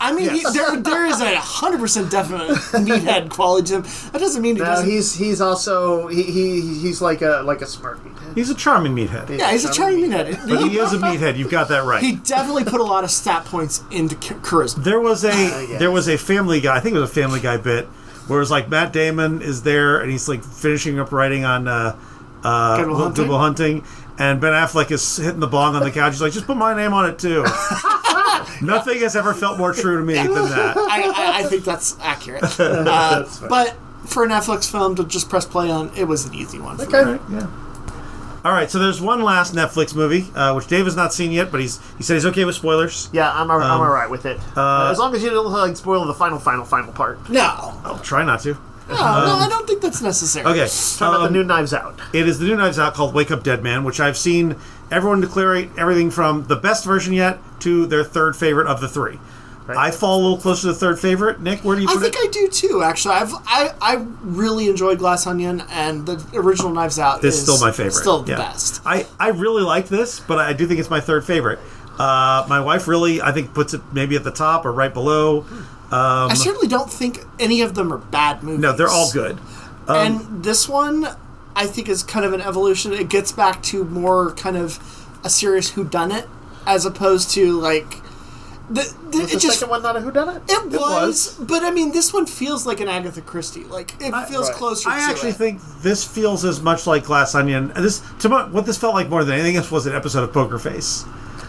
I mean, there is a 100% definite meathead quality to him. That doesn't mean he doesn't. He's also he's like a smart meathead. He's a charming meathead. Yeah, he's a charming meathead. But he is a meathead. You've got that right. He definitely put a lot of stat points into charisma. There was a Family Guy. I think it was a Family Guy bit where it's like Matt Damon is there and he's like finishing up writing on Good Will Hunting, and Ben Affleck is hitting the bong on the couch. He's like, just put my name on it too. Nothing has ever felt more true to me than that. I think that's accurate. But for a Netflix film to just press play on, it was an easy one. For me. Yeah. All right, so there's one last Netflix movie, which Dave has not seen yet, but he said he's okay with spoilers. Yeah, I'm all right with it. As long as you don't spoil the final part. No. I'll try not to. No, I don't think that's necessary. Okay. Talk about the new Knives Out. It is the new Knives Out called Wake Up Dead Man, which I've seen everyone declare everything from the best version yet to their third favorite of the three. Right. I fall a little closer to the third favorite. Nick, where do you put it? I think I do too, actually. I really enjoyed Glass Onion, and the original Knives Out is still my favorite. Still the best. I really like this, but I do think it's my third favorite. My wife really, I think, puts it maybe at the top or right below. I certainly don't think any of them are bad movies. No, they're all good. And this one, I think, is kind of an evolution. It gets back to more kind of a serious whodunit, as opposed to like... Was the second one not a whodunit? It was, but I mean, this one feels like an Agatha Christie. Like, it feels closer to it. I actually think this feels as much like Glass Onion. What this felt like more than anything else was an episode of Poker Face.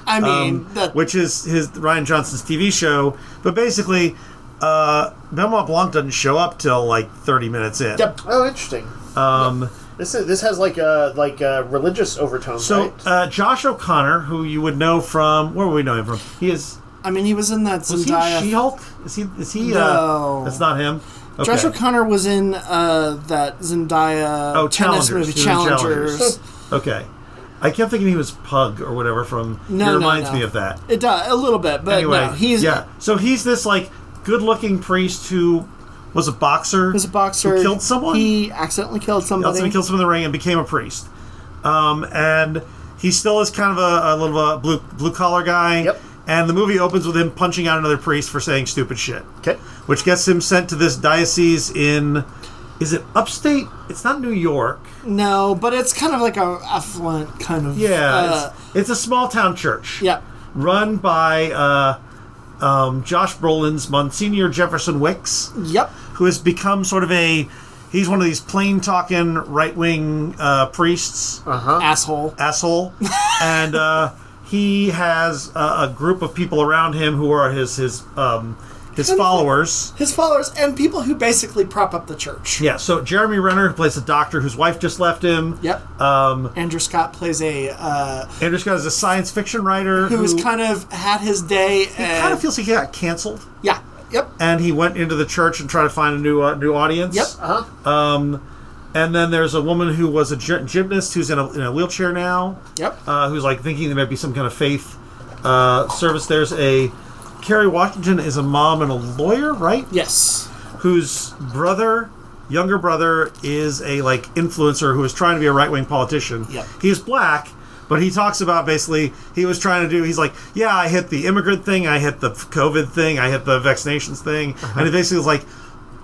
I mean, which is Ryan Johnson's TV show, but basically, Benoit Blanc doesn't show up till like 30 minutes in. Yep. Oh, interesting. This has like a religious overtone. So right? Josh O'Connor, who you would know from where would we know him from? He is. I mean, he was in that Zendaya. Was he She-Hulk? Is he? No, that's not him. Okay. Josh O'Connor was in that Zendaya tennis movie, Challengers. Okay. I kept thinking he was Pug or whatever from... He reminds me of that. It does, a little bit, but anyway, no, he's... Yeah, so he's this, like, good-looking priest who was a boxer. Who killed someone? He accidentally killed somebody. He killed someone in the ring and became a priest. And he still is kind of a little blue-collar guy. Yep. And the movie opens with him punching out another priest for saying stupid shit. Okay. Which gets him sent to this diocese in... Is it upstate? It's not New York. No, but it's kind of like a affluent kind of... Yeah, it's a small-town church. Yep. Run by Josh Brolin's Monsignor Jefferson Wicks. Yep. Who has become sort of he's one of these plain-talking right-wing priests. Asshole. And he has a group of people around him who are his followers. His followers and people who basically prop up the church. Yeah, so Jeremy Renner, who plays a doctor whose wife just left him. Yep. Andrew Scott plays Andrew Scott is a science fiction writer who's kind of had his day. He kind of feels like he got canceled. Yeah. Yep. And he went into the church and tried to find a new audience. Yep. And then there's a woman who was a gymnast who's in a wheelchair now. Yep. Who's like thinking there might be some kind of faith service. There's Kerry Washington is a mom and a lawyer, right? Yes. Whose younger brother, is a like influencer who is trying to be a right-wing politician. Yep. He's black, but he talks about basically he's like, yeah, I hit the immigrant thing, I hit the COVID thing, I hit the vaccinations thing, and he basically was like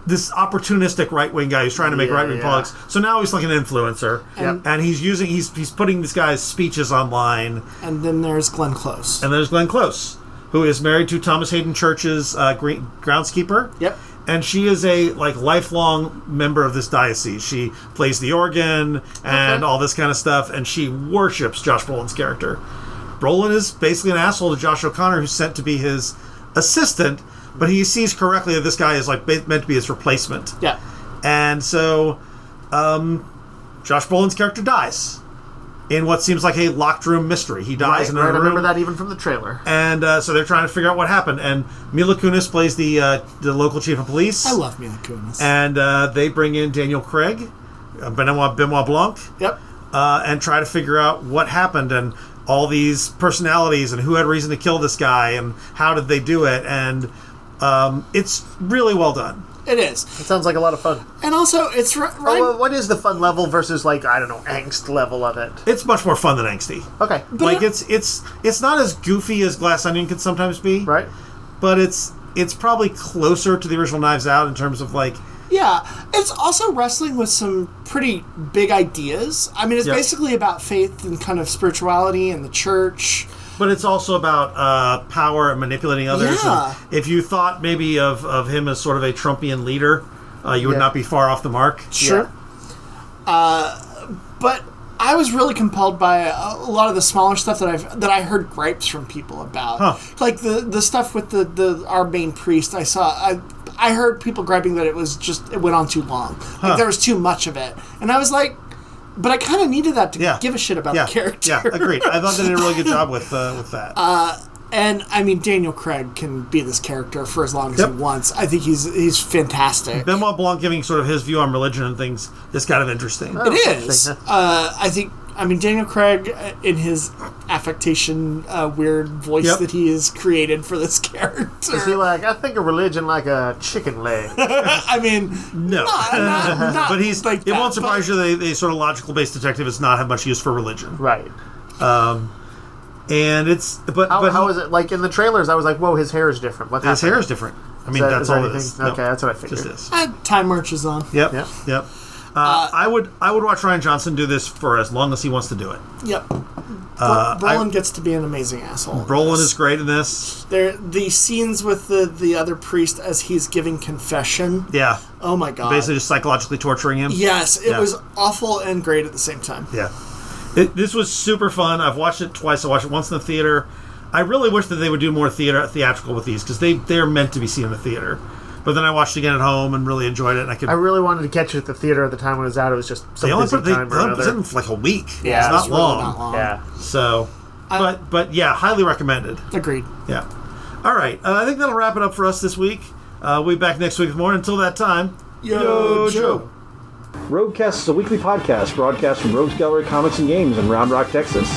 this opportunistic right-wing guy who's trying to make right-wing politics. So now he's like an influencer, and he's putting this guy's speeches online. And then there's Glenn Close. Who is married to Thomas Hayden Church's groundskeeper. Yep. And she is a lifelong member of this diocese. She plays the organ and all this kind of stuff, and she worships Josh Brolin's character. Brolin is basically an asshole to Josh O'Connor, who's sent to be his assistant, but he sees correctly that this guy is like meant to be his replacement. Yeah. And so Josh Brolin's character dies in what seems like a locked room mystery. He dies in a room. I remember that even from the trailer. And so they're trying to figure out what happened. And Mila Kunis plays the local chief of police. I love Mila Kunis. And they bring in Daniel Craig, Benoit Blanc. Yep. And try to figure out what happened and all these personalities and who had reason to kill this guy and how did they do it. And it's really well done. It is. It sounds like a lot of fun. And also, it's right. Well, what is the fun level versus, like, I don't know, angst level of it? It's much more fun than angsty. Okay. But like, it's not as goofy as Glass Onion can sometimes be. Right. But it's probably closer to the original Knives Out in terms of, like... Yeah. It's also wrestling with some pretty big ideas. I mean, it's basically about faith and kind of spirituality and the church... But it's also about power and manipulating others. Yeah. And if you thought maybe of him as sort of a Trumpian leader, you would not be far off the mark. Sure. Yeah. But I was really compelled by a lot of the smaller stuff that I heard gripes from people about. Huh. Like the stuff with our main priest. I heard people griping that it went on too long. Like there was too much of it. And I was like, but I kind of needed that to give a shit about the character. Yeah, agreed. I thought they did a really good job with that. And I mean, Daniel Craig can be this character for as long as he wants. I think he's fantastic. Benoit Blanc giving sort of his view on religion and things is kind of interesting. It is. I mean, Daniel Craig, in his affectation, weird voice that he has created for this character. Is he like, I think of religion like a chicken leg? I mean, no. Not but he's. like it won't surprise you that a sort of logical-based detective has not had much use for religion. Right. And it's. But how is it? Like, in the trailers, I was like, whoa, his hair is different. What happened? His hair is different. I mean, that's all it is. Okay, that's what I figured. Just is. Time marches on. Yep. I would watch Ryan Johnson do this for as long as he wants to do it. Yep. Brolin gets to be an amazing asshole. Brolin is great in this. The scenes with the other priest as he's giving confession. Yeah. Oh my god. Basically just psychologically torturing him. Yes, it was awful and great at the same time. Yeah. This was super fun. I've watched it twice. I watched it once in the theater. I really wish that they would do more theatrical with these because they're meant to be seen in the theater. But then I watched it again at home and really enjoyed it. And I really wanted to catch it at the theater at the time when it was out. It was just some busy time or another. It was in for like a week. Yeah, it's not long. Yeah. So, but yeah, highly recommended. Agreed. Yeah. All right. I think that'll wrap it up for us this week. We'll be back next week with more. Until that time, Yo, Joe. Roguecast is a weekly podcast broadcast from Rogues Gallery Comics and Games in Round Rock, Texas.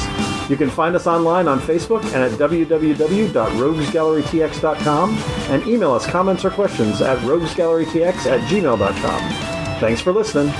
You can find us online on Facebook and at www.roguesgallerytx.com and email us comments or questions at roguesgallerytx@gmail.com. Thanks for listening.